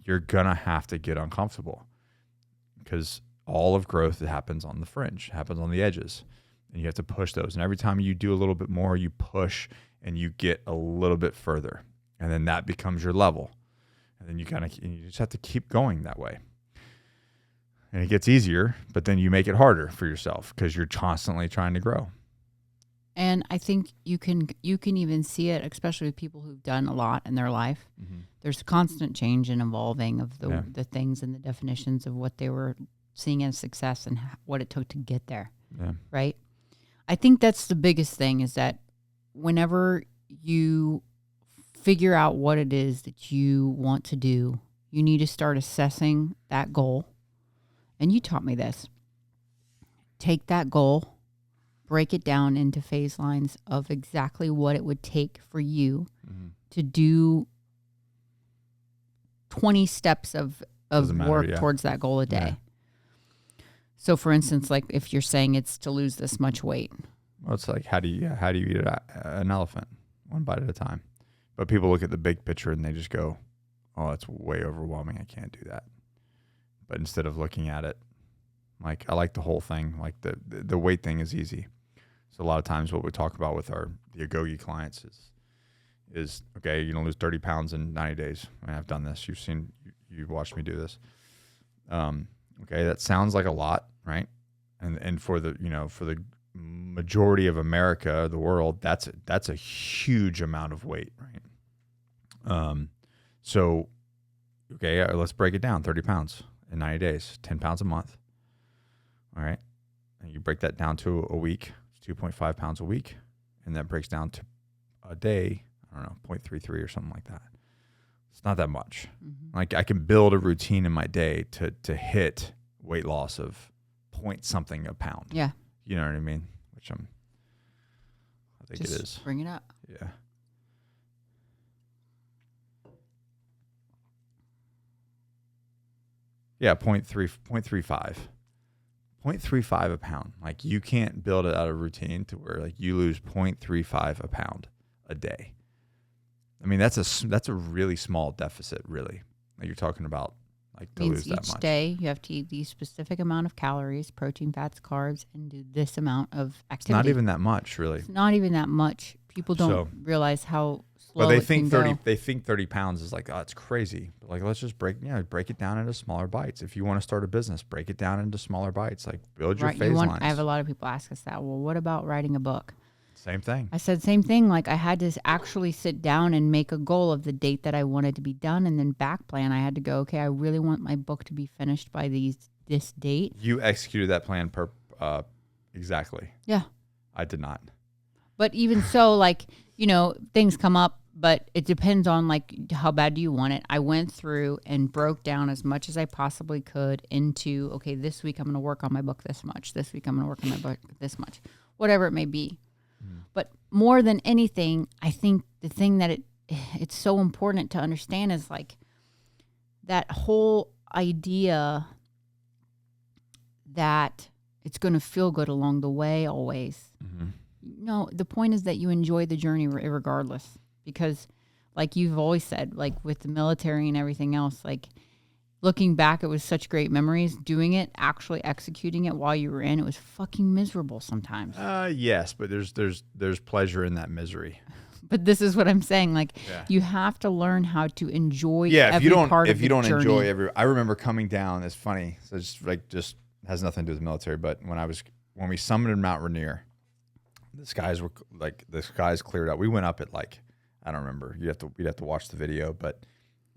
you're going to have to get uncomfortable, because all of growth happens on the fringe, happens on the edges, and you have to push those. And every time you do a little bit more, you push and you get a little bit further, and then that becomes your level. And then you just have to keep going that way. And it gets easier, but then you make it harder for yourself because you're constantly trying to grow. And I think you can even see it, especially with people who've done a lot in their life. Mm-hmm. There's constant change and evolving of the things and the definitions of what they were seeing as success and what it took to get there. Yeah. Right? I think that's the biggest thing, is that whenever you figure out what it is that you want to do, you need to start assessing that goal. And you taught me this. Take that goal, break it down into phase lines of exactly what it would take for you to do 20 steps of work towards that goal a day. Yeah. So for instance, like if you're saying it's to lose this much weight. Well, it's like, how do you eat an elephant? One bite at a time. But people look at the big picture and they just go, oh, it's way overwhelming. I can't do that. But instead of looking at it, like, I like the whole thing. Like the weight thing is easy. So a lot of times what we talk about with the Agoge clients is okay, you're gonna lose 30 pounds in 90 days. I mean, I've done this. You've watched me do this. Okay, that sounds like a lot, right? And for the majority of America, the world, that's a huge amount of weight, right? So okay, let's break it down. 30 pounds in 90 days, 10 pounds a month. All right. And you break that down to a week, 2.5 pounds a week. And that breaks down to a day, I don't know, 0.33 or something like that. It's not that much. Mm-hmm. Like, I can build a routine in my day to hit weight loss of point something a pound. Yeah. You know what I mean? Which I think just it is. Bring it up. Yeah. Yeah, 0.35. 0.35 a pound. Like, you can't build it out of routine to where like you lose 0.35 a pound a day. I mean, that's a really small deficit, really. Like, you're talking about like to lose that much. Each day you have to eat the specific amount of calories, protein, fats, carbs, and do this amount of activity. It's not even that much, really. It's not even that much. People don't realize how slow they it think can 30 go. They think 30 pounds is like, oh, it's crazy. But like, let's just break it down into smaller bites. If you want to start a business, break it down into smaller bites. Like, build your phase lines. I have a lot of people ask us that. Well, what about writing a book? Same thing. I said same thing. Like, I had to actually sit down and make a goal of the date that I wanted to be done, and then back plan. I had to go, okay, I really want my book to be finished by this date. You executed that plan exactly. Yeah. I did not. But even so, like, things come up, but it depends on like how bad do you want it. I went through and broke down as much as I possibly could into, okay, this week I'm going to work on my book this much. This week I'm going to work on my book this much, whatever it may be. But more than anything, I think the thing that it's so important to understand is like that whole idea that it's going to feel good along the way always. Mm-hmm. No, the point is that you enjoy the journey regardless, because like you've always said, like with the military and everything else, like looking back, it was such great memories. Doing it, actually executing it while you were in, it was fucking miserable sometimes. Yes, but there's pleasure in that misery. But this is what I'm saying. Like, you have to learn how to enjoy every part of the journey. If you don't enjoy I remember coming down, it's funny. So it's just has nothing to do with the military, but when we summited Mount Rainier, the skies cleared out. We went up at like, I don't remember. We'd have to watch the video, but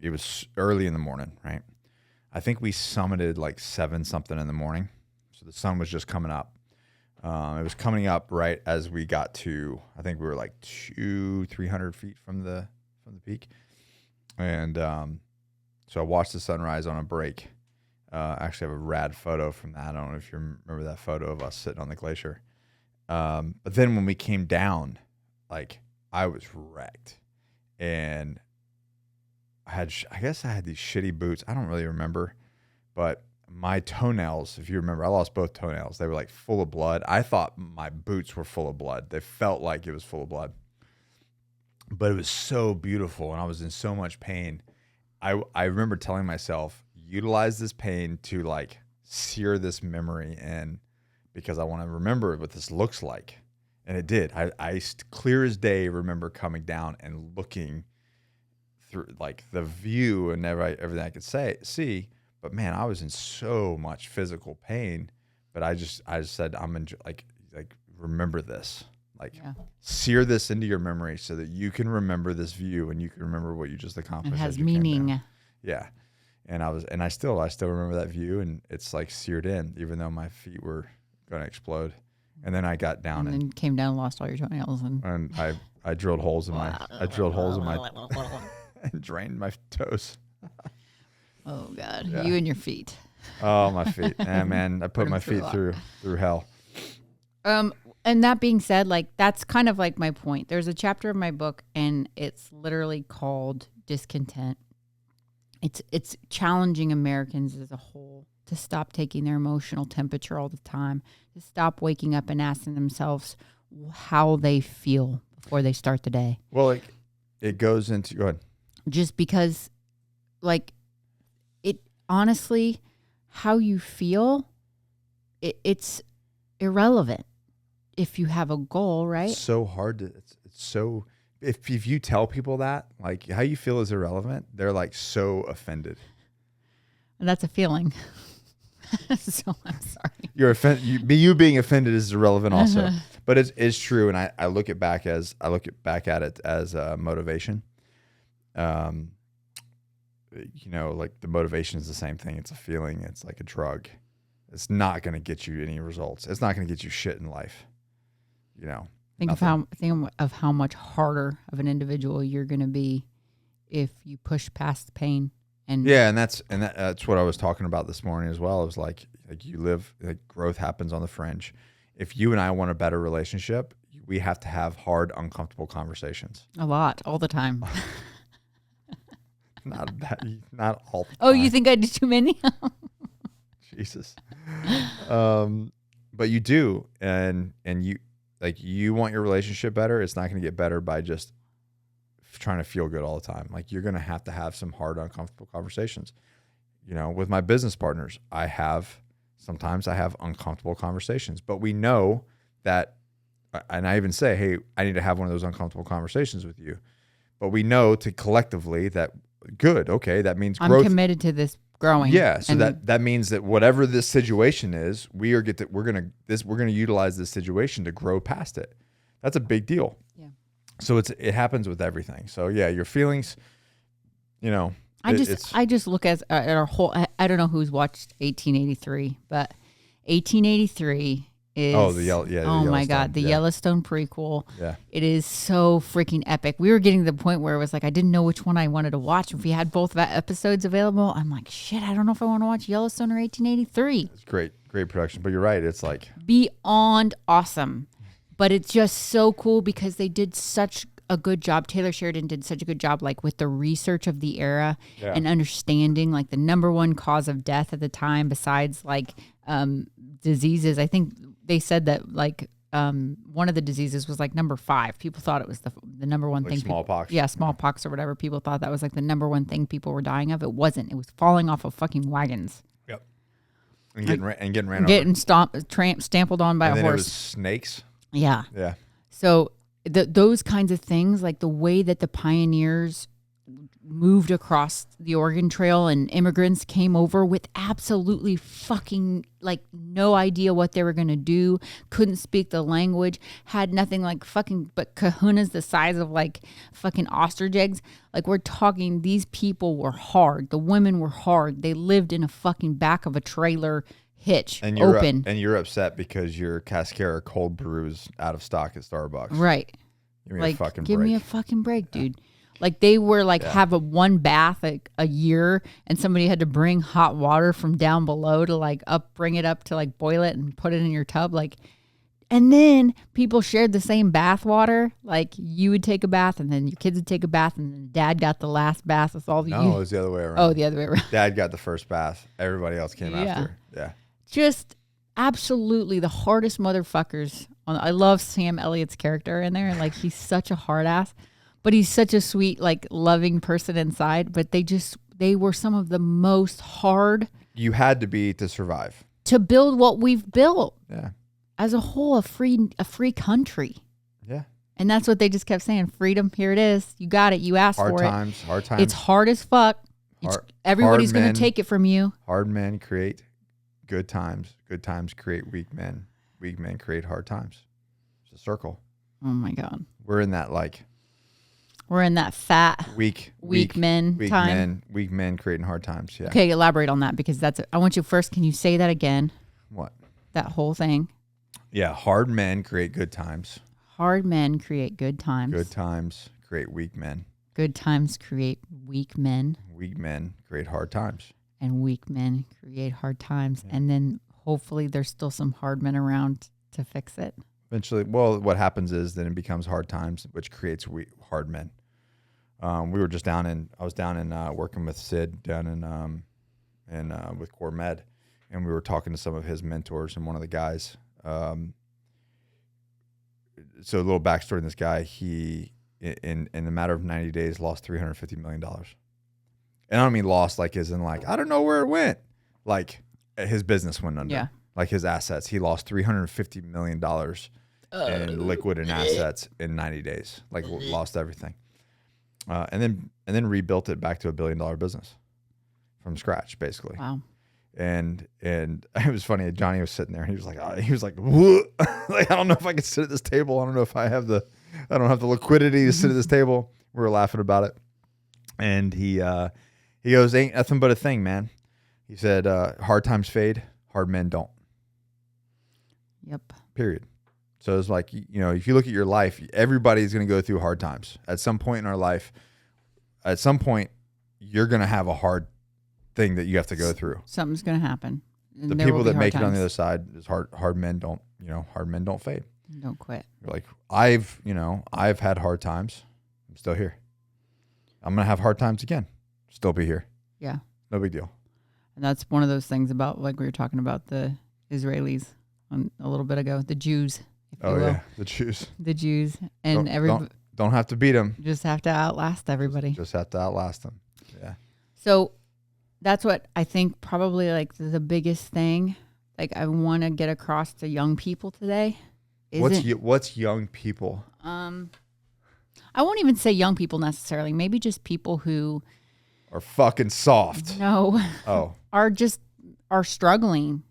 it was early in the morning, right? I think we summited like 7 something in the morning. So the sun was just coming up. It was coming up right as we got to, I think we were like 300 feet from the peak. And so I watched the sunrise on a break. Actually, I have a rad photo from that. I don't know if you remember that photo of us sitting on the glacier. But then when we came down, like I was wrecked, and I guess I had these shitty boots. I don't really remember, but my toenails, if you remember, I lost both toenails. They were like full of blood. I thought my boots were full of blood. They felt like it was full of blood, but it was so beautiful, and I was in so much pain. I remember telling myself, utilize this pain to like sear this memory in, because I want to remember what this looks like. And it did. I clear as day remember coming down and looking through like the view and everything I could see. But man, I was in so much physical pain. But I just said, like remember this. Like sear this into your memory so that you can remember this view and you can remember what you just accomplished. It has meaning. Yeah. And I still remember that view, and it's like seared in, even though my feet were going to explode. And then I got down and then came down and lost all your toenails, and I drilled holes in my and drained my toes. Oh God, you and your feet. Oh, my feet. Man, I put my feet through hell. And that being said, like that's kind of like my point. There's a chapter of my book, and it's literally called Discontent. It's challenging Americans as a whole to stop taking their emotional temperature all the time, to stop waking up and asking themselves how they feel before they start the day. Well, it goes into, go ahead. Just because, like, it honestly, how you feel, it's irrelevant if you have a goal, right? It's so hard to, it's so, if you tell people that, like, how you feel is irrelevant, they're like so offended. And that's a feeling. So I'm sorry. You being offended is irrelevant also, but it's true. And I look at back at it as motivation. Like the motivation is the same thing. It's a feeling. It's like a drug. It's not going to get you any results. It's not going to get you shit in life. Think of how much harder of an individual you're going to be if you push past the pain. And that's what I was talking about this morning as well. It was like you live, like growth happens on the fringe. If you and I want a better relationship, we have to have hard, uncomfortable conversations. A lot, all the time. Not all the time. Oh, you think I did too many? Jesus. But you do, and you want your relationship better. It's not going to get better by just trying to feel good all the time. Like you're going to have some hard, uncomfortable conversations. With my business partners, sometimes I have uncomfortable conversations, but we know that, and I even say, hey, I need to have one of those uncomfortable conversations with you. But we know collectively that good. Okay. That means growth. I'm committed to this growing. Yeah. So that means that whatever this situation is, we're going to utilize this situation to grow past it. That's a big deal. Yeah. So it happens with everything. So yeah, your feelings, I just look at our whole, I don't know who's watched 1883, but 1883 is, the Yellowstone Prequel. Yeah. It is so freaking epic. We were getting to the point where it was like, I didn't know which one I wanted to watch. If we had both episodes available, I'm like, shit, I don't know if I want to watch Yellowstone or 1883. It's great production, but you're right. It's like beyond awesome. But it's just so cool because they did such a good job. Taylor Sheridan did such a good job, like with the research of the era and understanding like the number one cause of death at the time, besides like diseases. I think they said that like one of the diseases was like number 5. People thought it was the number one thing. Smallpox. Smallpox or whatever. People thought that was like the number one thing people were dying of. It wasn't. It was falling off of fucking wagons. Yep. And getting ran over. Getting stampled on by a horse. It was snakes. Yeah. Yeah. So those kinds of things, like the way that the pioneers moved across the Oregon Trail and immigrants came over with absolutely fucking like no idea what they were going to do, couldn't speak the language, had nothing like fucking but kahunas the size of like fucking ostrich eggs. Like we're talking, these people were hard. The women were hard. They lived in a fucking back of a trailer hitch, and you're upset because your Cascara cold brew is out of stock at Starbucks. Right. Give me a fucking break. Give me a fucking break, dude. Like they were like have one bath like a year, and somebody had to bring hot water from down below to like bring it up to like boil it and put it in your tub. Like And then people shared the same bath water. Like you would take a bath and then your kids would take a bath and then dad got the last bath with all the No, it was the other way around. Oh, the other way around. Dad got the first bath. Everybody else came after. Yeah. Just absolutely the hardest motherfuckers. I love Sam Elliott's character in there. Like he's such a hard ass, but he's such a sweet, like loving person inside. But they were some of the most hard. You had to be to survive. To build what we've built. Yeah. As a whole, a free country. Yeah. And that's what they just kept saying. Freedom, here it is. You got it. You asked for it. Hard times. It's hard as fuck. Everybody's going to take it from you. Hard men create good times. Good times create weak men. Weak men create hard times. It's a circle. Oh my God. We're in that fat weak men time. Weak men creating hard times. Yeah. Okay, elaborate on that because I want you first. Can you say that again? What? That whole thing. Yeah, hard men create good times. Hard men create good times. Good times create weak men. Good times create weak men. Weak men create hard times. And weak men create hard times. Yeah. And then hopefully there's still some hard men around to fix it. Eventually, well, what happens is then it becomes hard times, which creates hard men. I was down in working with Sid down in with Core Med, and we were talking to some of his mentors, and one of the guys. So a little backstory on this guy, he in the matter of 90 days lost $350 million. And I don't mean lost like as in like, I don't know where it went. Like his business went under. Yeah. Like his assets. He lost $350 million in liquid and assets in 90 days. Like lost everything. And then rebuilt it back to $1 billion business from scratch, basically. Wow. And it was funny. Johnny was sitting there, and he was like, "What?" Like, I don't know if I can sit at this table. I don't know if I don't have the liquidity to sit at this table. We were laughing about it, and he goes, "Ain't nothing but a thing, man." He said, "Hard times fade, hard men don't." Yep. Period. So it's like, if you look at your life, everybody's going to go through hard times at some point in our life. At some point, you're going to have a hard thing that you have to go through. Something's going to happen. And the people that make it on the other side is hard men don't fade. Don't quit. You're like, I've had hard times. I'm still here. I'm going to have hard times again. Still be here. Yeah. No big deal. And that's one of those things about, like we were talking about the Israelis a little bit ago, the Jews. Yeah. The Jews. The Jews. And don't have to beat them. Just have to outlast everybody. Just have to outlast them. Yeah. So that's what I think probably like the biggest thing like I want to get across to young people today. What's young people? I won't even say young people necessarily. Maybe just people who are fucking soft. No. Oh. are struggling.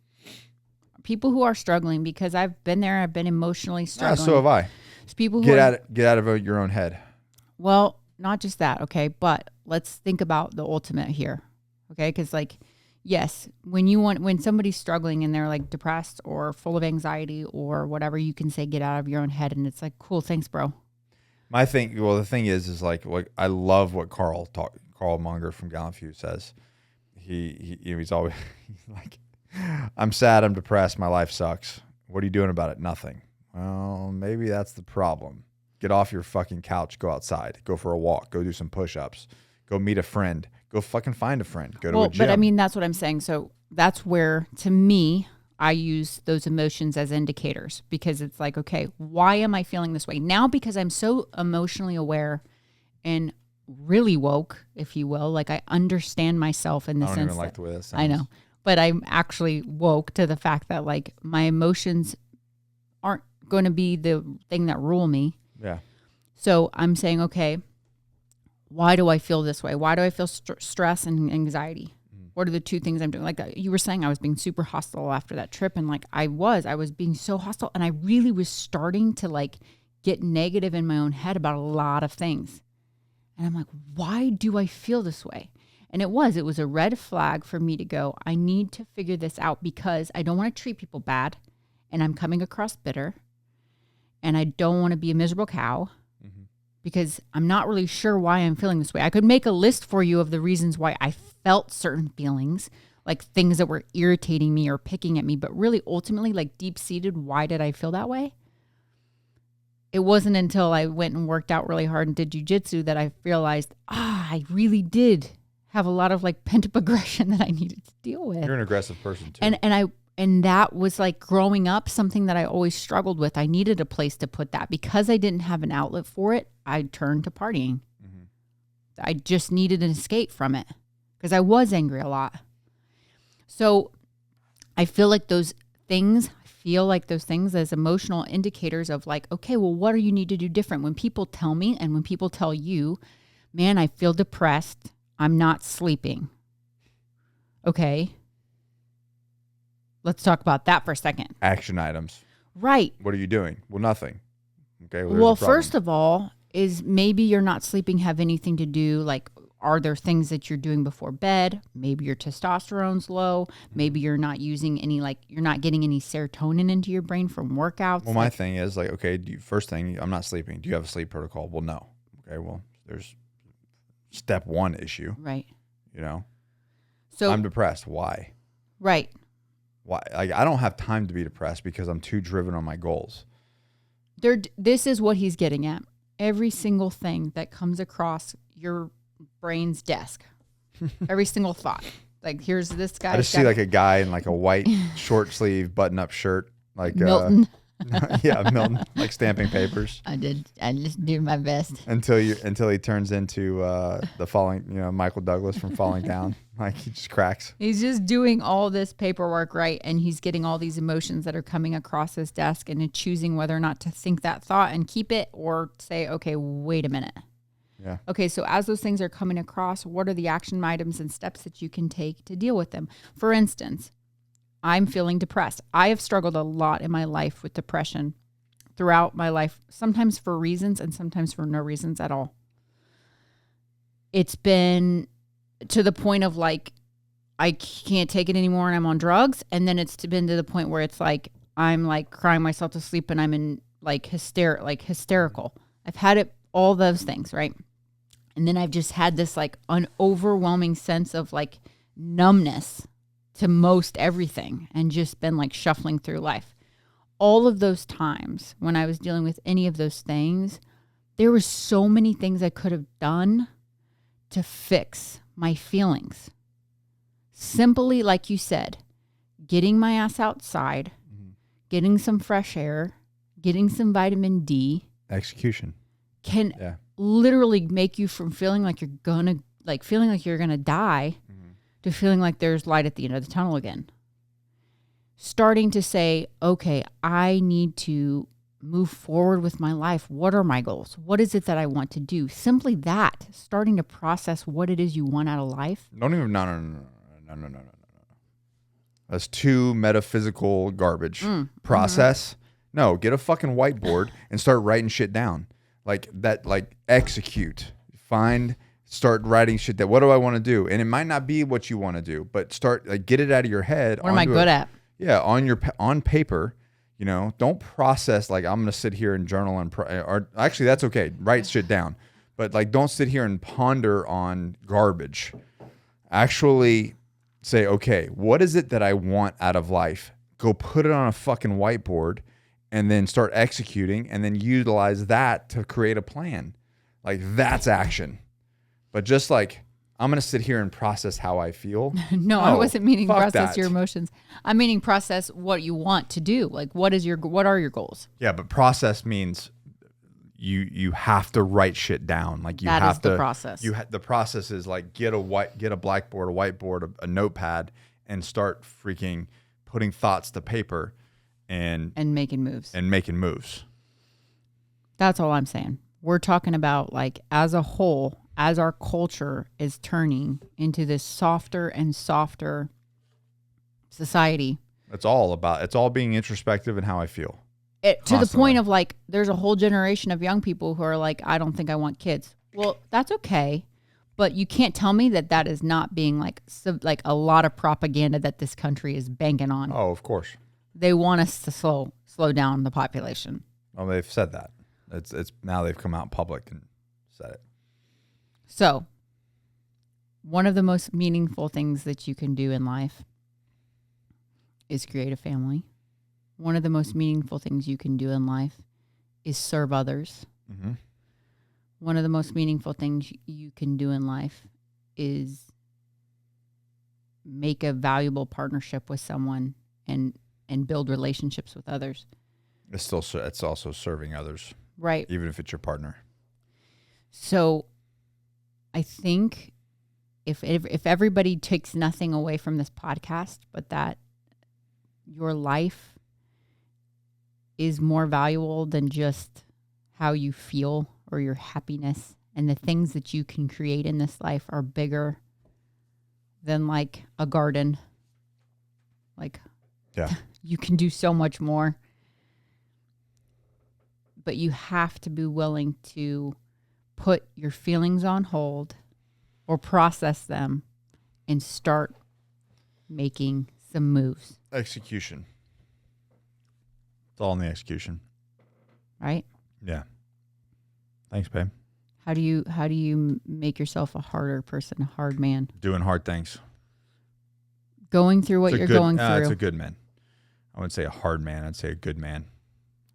People who are struggling, because I've been there. I've been emotionally struggling. So have I. It's people who get out of your own head. Well, not just that. Okay. But let's think about the ultimate here. Okay. Cause like, yes, when somebody's struggling and they're like depressed or full of anxiety or whatever, you can say, get out of your own head. And it's like, cool. Thanks, bro. The thing is like I love what Carl Munger from Gallant Few says. He's always like, I'm sad, I'm depressed, my life sucks. What are you doing about it? Nothing. Well, maybe that's the problem. Get off your fucking couch, go outside, go for a walk, go do some push-ups, go meet a friend, go fucking find a friend, go to a gym. But I mean, that's what I'm saying. So that's where, to me, I use those emotions as indicators, because it's like, okay, why am I feeling this way? Now, because I'm so emotionally aware and really woke, if you will, like I understand myself in the sense I don't even like the way that sounds. I know. But I'm actually woke to the fact that like my emotions aren't going to be the thing that rule me. Yeah. So I'm saying, okay, why do I feel this way? Why do I feel stress and anxiety? What are the two things I'm doing? Like you were saying, I was being super hostile after that trip. And like I was being so hostile. And I really was starting to like get negative in my own head about a lot of things. And I'm like, why do I feel this way? And it was a red flag for me to go, I need to figure this out, because I don't want to treat people bad, and I'm coming across bitter, and I don't want to be a miserable cow, because I'm not really sure why I'm feeling this way. I could make a list for you of the reasons why I felt certain feelings, like things that were irritating me or picking at me, but really ultimately like deep seated, why did I feel that way? It wasn't until I went and worked out really hard and did jujitsu that I realized, I really did have a lot of like pent up aggression that I needed to deal with. You're an aggressive person too. And that was like growing up, something that I always struggled with. I needed a place to put that. Because I didn't have an outlet for it, I turned to partying. Mm-hmm. I just needed an escape from it because I was angry a lot. So I feel like those things as emotional indicators of like, okay, well, what do you need to do different? When people tell me and when people tell you, man, I feel depressed, I'm not sleeping. Okay. Let's talk about that for a second. Action items. Right. What are you doing? Well, nothing. Okay. Well, first of all, is maybe you're not sleeping have anything to do, like, are there things that you're doing before bed? Maybe your testosterone's low. Maybe you're not using any, like, you're not getting any serotonin into your brain from workouts. Well, my thing is like, okay, first thing, I'm not sleeping. Do you have a sleep protocol? Well, no. Okay. Well, there's step one issue. Right. You know? So I'm depressed. Why? Right. Why? Like, I don't have time to be depressed because I'm too driven on my goals. This is what he's getting at. Every single thing that comes across your brain's desk, every single thought. Like, here's this guy. I just see like a guy in like a white short sleeve button up shirt, like Milton. Yeah, Milton, like stamping papers. I just do my best until he turns into the falling, Michael Douglas from Falling Down. Like, he just cracks. He's just doing all this paperwork, right? And he's getting all these emotions that are coming across his desk and choosing whether or not to think that thought and keep it or say, okay, wait a minute. Yeah. Okay, so as those things are coming across, what are the action items and steps that you can take to deal with them? For instance, I'm feeling depressed. I have struggled a lot in my life with depression throughout my life, sometimes for reasons and sometimes for no reasons at all. It's been to the point of like, I can't take it anymore and I'm on drugs. And then it's been to the point where it's like, I'm like crying myself to sleep and I'm in like hysterical. I've had it, all those things, right? And then I've just had this like an overwhelming sense of like numbness to most everything and just been like shuffling through life. All of those times when I was dealing with any of those things, there were so many things I could have done to fix my feelings. Simply, like you said, getting my ass outside, getting some fresh air, getting some vitamin D. Execution. Can literally make you from feeling like you're gonna die to feeling like there's light at the end of the tunnel again. Starting to say, okay, I need to move forward with my life. What are my goals? What is it that I want to do? Simply that, starting to process what it is you want out of life. No. That's too metaphysical garbage. Process. No, get a fucking whiteboard and start writing shit down. Like that, like execute. Start writing shit down. What do I want to do? And it might not be what you want to do, but start, like, get it out of your head. What am I good at? Yeah, on paper. Don't process like I'm gonna sit here and journal or actually that's okay. Write shit down, but like don't sit here and ponder on garbage. Actually say, okay, what is it that I want out of life? Go put it on a fucking whiteboard, and then start executing, and then utilize that to create a plan. Like, that's action. But just like, I'm going to sit here and process how I feel. No, I wasn't meaning process that. Your emotions. I'm meaning process what you want to do. Like, what are your goals? Yeah, but process means you have to write shit down. Like, you have to. The process. The process is like, get a blackboard, a whiteboard, a notepad, and start freaking putting thoughts to paper and making moves. That's all I'm saying. We're talking about, like, as a whole, as our culture is turning into this softer and softer society. It's all being introspective and how I feel. To the point of, like, there's a whole generation of young people who are like, I don't think I want kids. Well, that's okay. But you can't tell me that is not being like a lot of propaganda that this country is banking on. Oh, of course. They want us to slow down the population. Well, they've said that. It's now they've come out in public and said it. So, One of the most meaningful things that you can do in life is create a family. One of the most meaningful things you can do in life is serve others. Mm-hmm. One of the most meaningful things you can do in life is make a valuable partnership with someone and build relationships with others. It's also serving others. Right. Even if it's your partner. So I think if everybody takes nothing away from this podcast, but that your life is more valuable than just how you feel or your happiness, and the things that you can create in this life are bigger than like a garden. Like, yeah, you can do so much more, but you have to be willing to put your feelings on hold or process them and start making some moves. Execution. It's all in the execution. Right? Yeah. Thanks, babe. How do you make yourself a harder person, a hard man? Doing hard things. Going through what you're going through. It's a good man. I wouldn't say a hard man. I'd say a good man.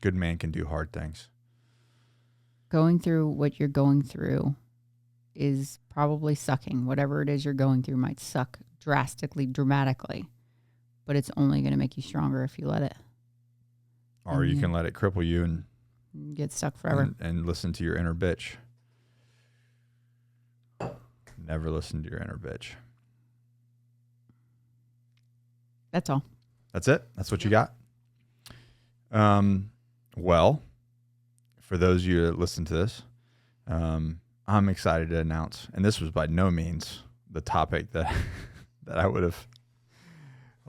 Good man can do hard things. Going through what you're going through is probably sucking. Whatever it is you're going through might suck drastically, dramatically, but it's only going to make you stronger if you let it. Or you can let it cripple you and get stuck forever. And listen to your inner bitch. Never listen to your inner bitch. That's all. That's it? That's what you got? Well, for those of you that listen to this, I'm excited to announce, and this was by no means the topic that I would have,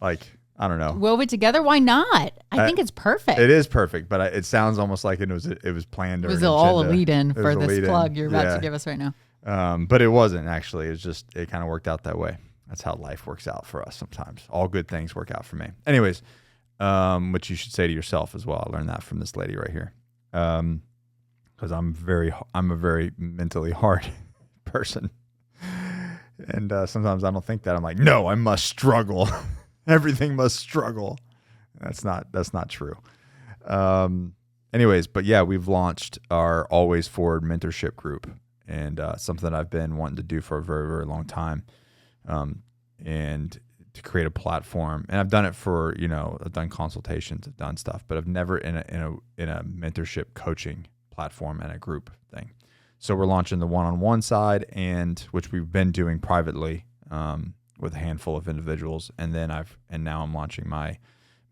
like, I don't know. Wove it together? Why not? I think it's perfect. It is perfect, but it sounds almost like it was planned. It was all a lead-in for this plug you're about to give us right now. But it wasn't, actually. It's just, it kind of worked out that way. That's how life works out for us sometimes. All good things work out for me. Anyways, which you should say to yourself as well. I learned that from this lady right here. Because I'm a very mentally hard person. And sometimes I don't think that. I'm like, no, I must struggle. Everything must struggle. That's not true. Anyways, but yeah, we've launched our Always Forward mentorship group, and something that I've been wanting to do for a very, very long time. And to create a platform, and I've done it for, I've done consultations, I've done stuff, but I've never in a mentorship coaching platform and a group thing. So we're launching the one-on-one side, and which we've been doing privately, with a handful of individuals. And then now I'm launching my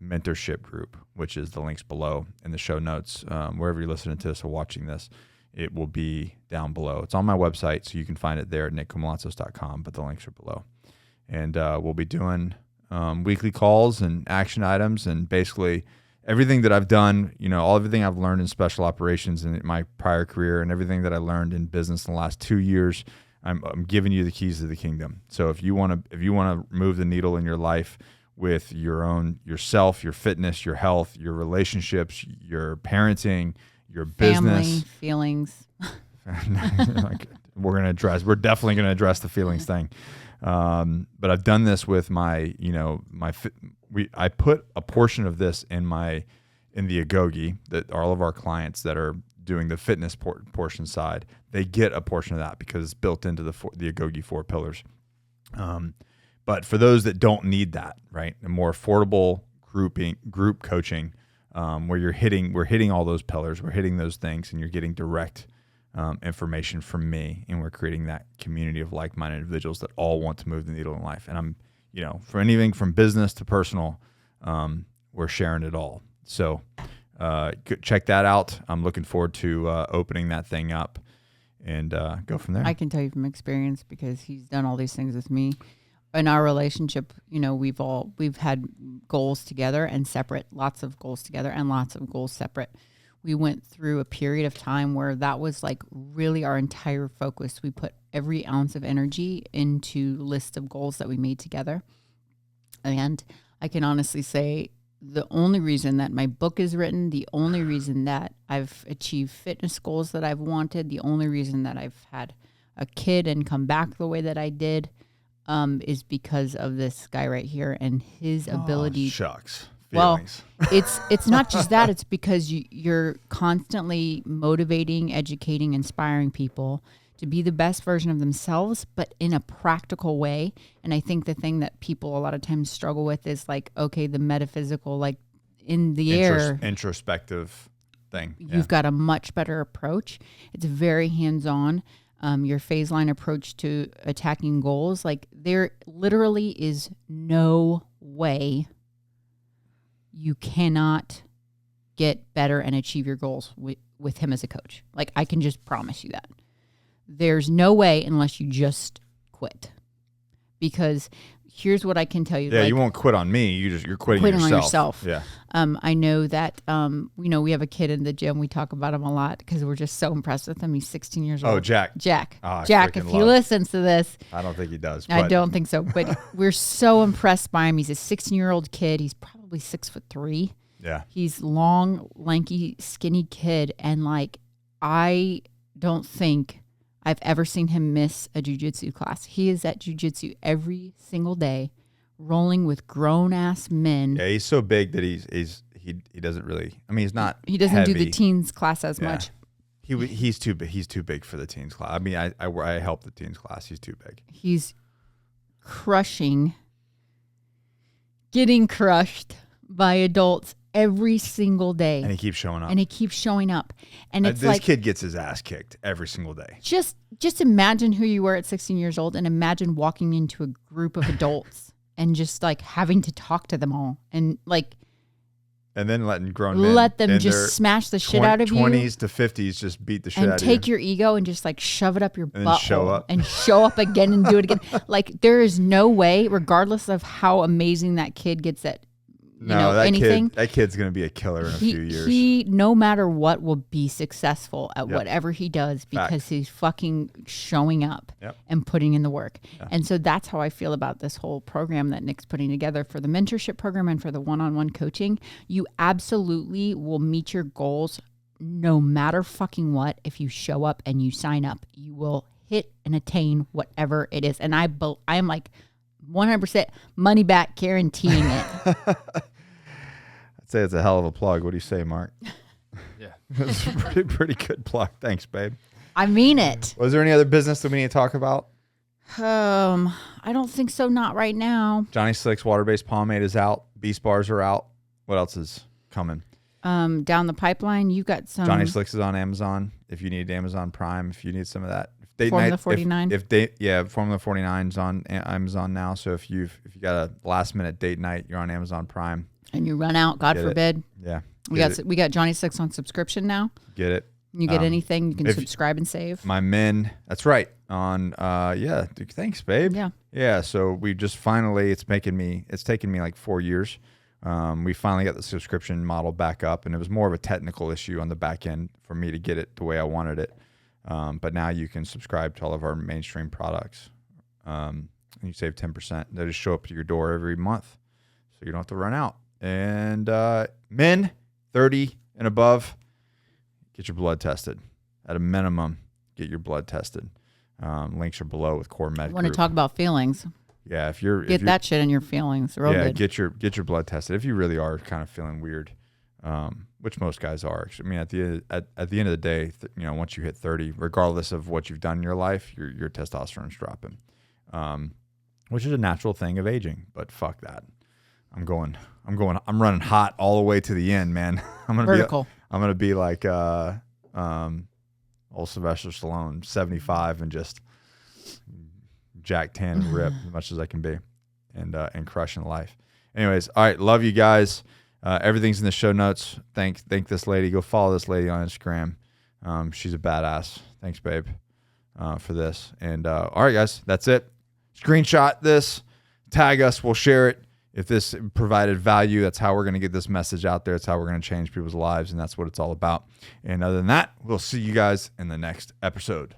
mentorship group, which is the links below in the show notes. Wherever you're listening to this or watching this, it will be down below. It's on my website, so you can find it there at nickkoumalatsos.com, but the links are below. And we'll be doing weekly calls and action items, and basically everything that I've done, everything I've learned in special operations in my prior career, and everything that I learned in business in the last 2 years, I'm giving you the keys to the kingdom. So if you want to move the needle in your life with yourself, your fitness, your health, your relationships, your parenting, your business, family, feelings. We're definitely going to address the feelings thing. But I've done this with I put a portion of this in the Agoge, that all of our clients that are doing the fitness portion side, they get a portion of that because it's built into the Agoge 4 pillars. But for those that don't need that, right, a more affordable group coaching, where we're hitting all those pillars, we're hitting those things, and you're getting direct information from me, and we're creating that community of like-minded individuals that all want to move the needle in life. And I'm, for anything from business to personal, we're sharing it all. So check that out. I'm looking forward to opening that thing up and go from there. I can tell you from experience, because he's done all these things with me. In our relationship, we've had goals together and separate, lots of goals together and lots of goals separate. We went through a period of time where that was like really our entire focus. We put every ounce of energy into list of goals that we made together. And I can honestly say the only reason that my book is written, the only reason that I've achieved fitness goals that I've wanted, the only reason that I've had a kid and come back the way that I did is because of this guy right here and his ability. Shucks. Feelings. Well, it's not just that. It's because you're constantly motivating, educating, inspiring people to be the best version of themselves, but in a practical way. And I think the thing that people a lot of times struggle with is like, okay, the metaphysical, like in the air. Introspective thing. You've got a much better approach. It's very hands-on. Your phase line approach to attacking goals. Like there literally is no way you cannot get better and achieve your goals with him as a coach. Like I can just promise you that. There's no way unless you just quit. Because here's what I can tell you. Yeah, you won't quit on me. You're quitting on yourself. Yeah. I know that, we have a kid in the gym. We talk about him a lot because we're just so impressed with him. He's 16 years old. Oh, Jack. Oh, Jack, if he listens to this. I don't think he does. I don't think so. But we're so impressed by him. He's a 16-year-old kid. He's probably 6'3". Yeah. He's long, lanky, skinny kid. And like, I don't think I've ever seen him miss a jiu-jitsu class. He is at jiu-jitsu every single day, rolling with grown-ass men. Yeah, he's so big that he doesn't really. I mean, he's not. He doesn't heavy. do the teens class as much. He's too big. He's too big for the teens class. I mean, I help the teens class. He's too big. He's getting crushed by adults every single day. And he keeps showing up. And it's this kid gets his ass kicked every single day. Just imagine who you were at 16 years old and imagine walking into a group of adults and just like having to talk to them all and like. And then letting grown men. Let them just smash the shit out of you. 20s to 50s just beat the shit out of you. And take your ego and just like shove it up your butt. And show up again and do it again. Like there is no way, regardless of how amazing that kid gets at anything. That kid's going to be a killer in a few years. He, no matter what, will be successful at whatever he does because he's fucking showing up and putting in the work. Yeah. And so that's how I feel about this whole program that Nick's putting together for the mentorship program and for the one-on-one coaching. You absolutely will meet your goals no matter fucking what. If you show up and you sign up, you will hit and attain whatever it is. And I am like 100% money back guaranteeing it. I'd say it's a hell of a plug. What do you say, Mark? Yeah. That's a pretty good plug. Thanks, babe. I mean it. Was there any other business that we need to talk about? I don't think so. Not right now. Johnny Slick's water-based pomade is out. Beast bars are out. What else is coming? Down the pipeline, you got some. Johnny Slick's is on Amazon. If you need Amazon Prime, if you need some of that. Formula 49. Formula 49's on Amazon now. So if you got a last minute date night, you're on Amazon Prime. And you run out, God forbid. Yeah. We got Johnny Slick's on subscription now. Get it. You get anything, you can subscribe and save. My men, that's right. On thanks, babe. Yeah. Yeah. So we just finally it's taken me like 4 years. We finally got the subscription model back up, and it was more of a technical issue on the back end for me to get it the way I wanted it. But now you can subscribe to all of our mainstream products. And you save 10%. They just show up to your door every month, so you don't have to run out. And men 30 and above, get your blood tested. At a minimum, get your blood tested. Links are below with Core Med. Want to talk about feelings? Yeah, if you're that shit in your feelings, real good. get your blood tested if you really are kind of feeling weird, which most guys are. I mean, at the end of the day, once you hit 30, regardless of what you've done in your life, your testosterone's dropping, which is a natural thing of aging. But fuck that, I'm running hot all the way to the end, man. I'm gonna be like old Sylvester Stallone, 75, and just jack tan and rip as much as I can be, and crushing life. Anyways, all right, love you guys. Everything's in the show notes. Thank this lady. Go follow this lady on Instagram. She's a badass. Thanks, babe, for this. And all right, guys, that's it. Screenshot this, tag us, we'll share it. If this provided value, that's how we're going to get this message out there. It's how we're going to change people's lives, and that's what it's all about. And other than that, we'll see you guys in the next episode.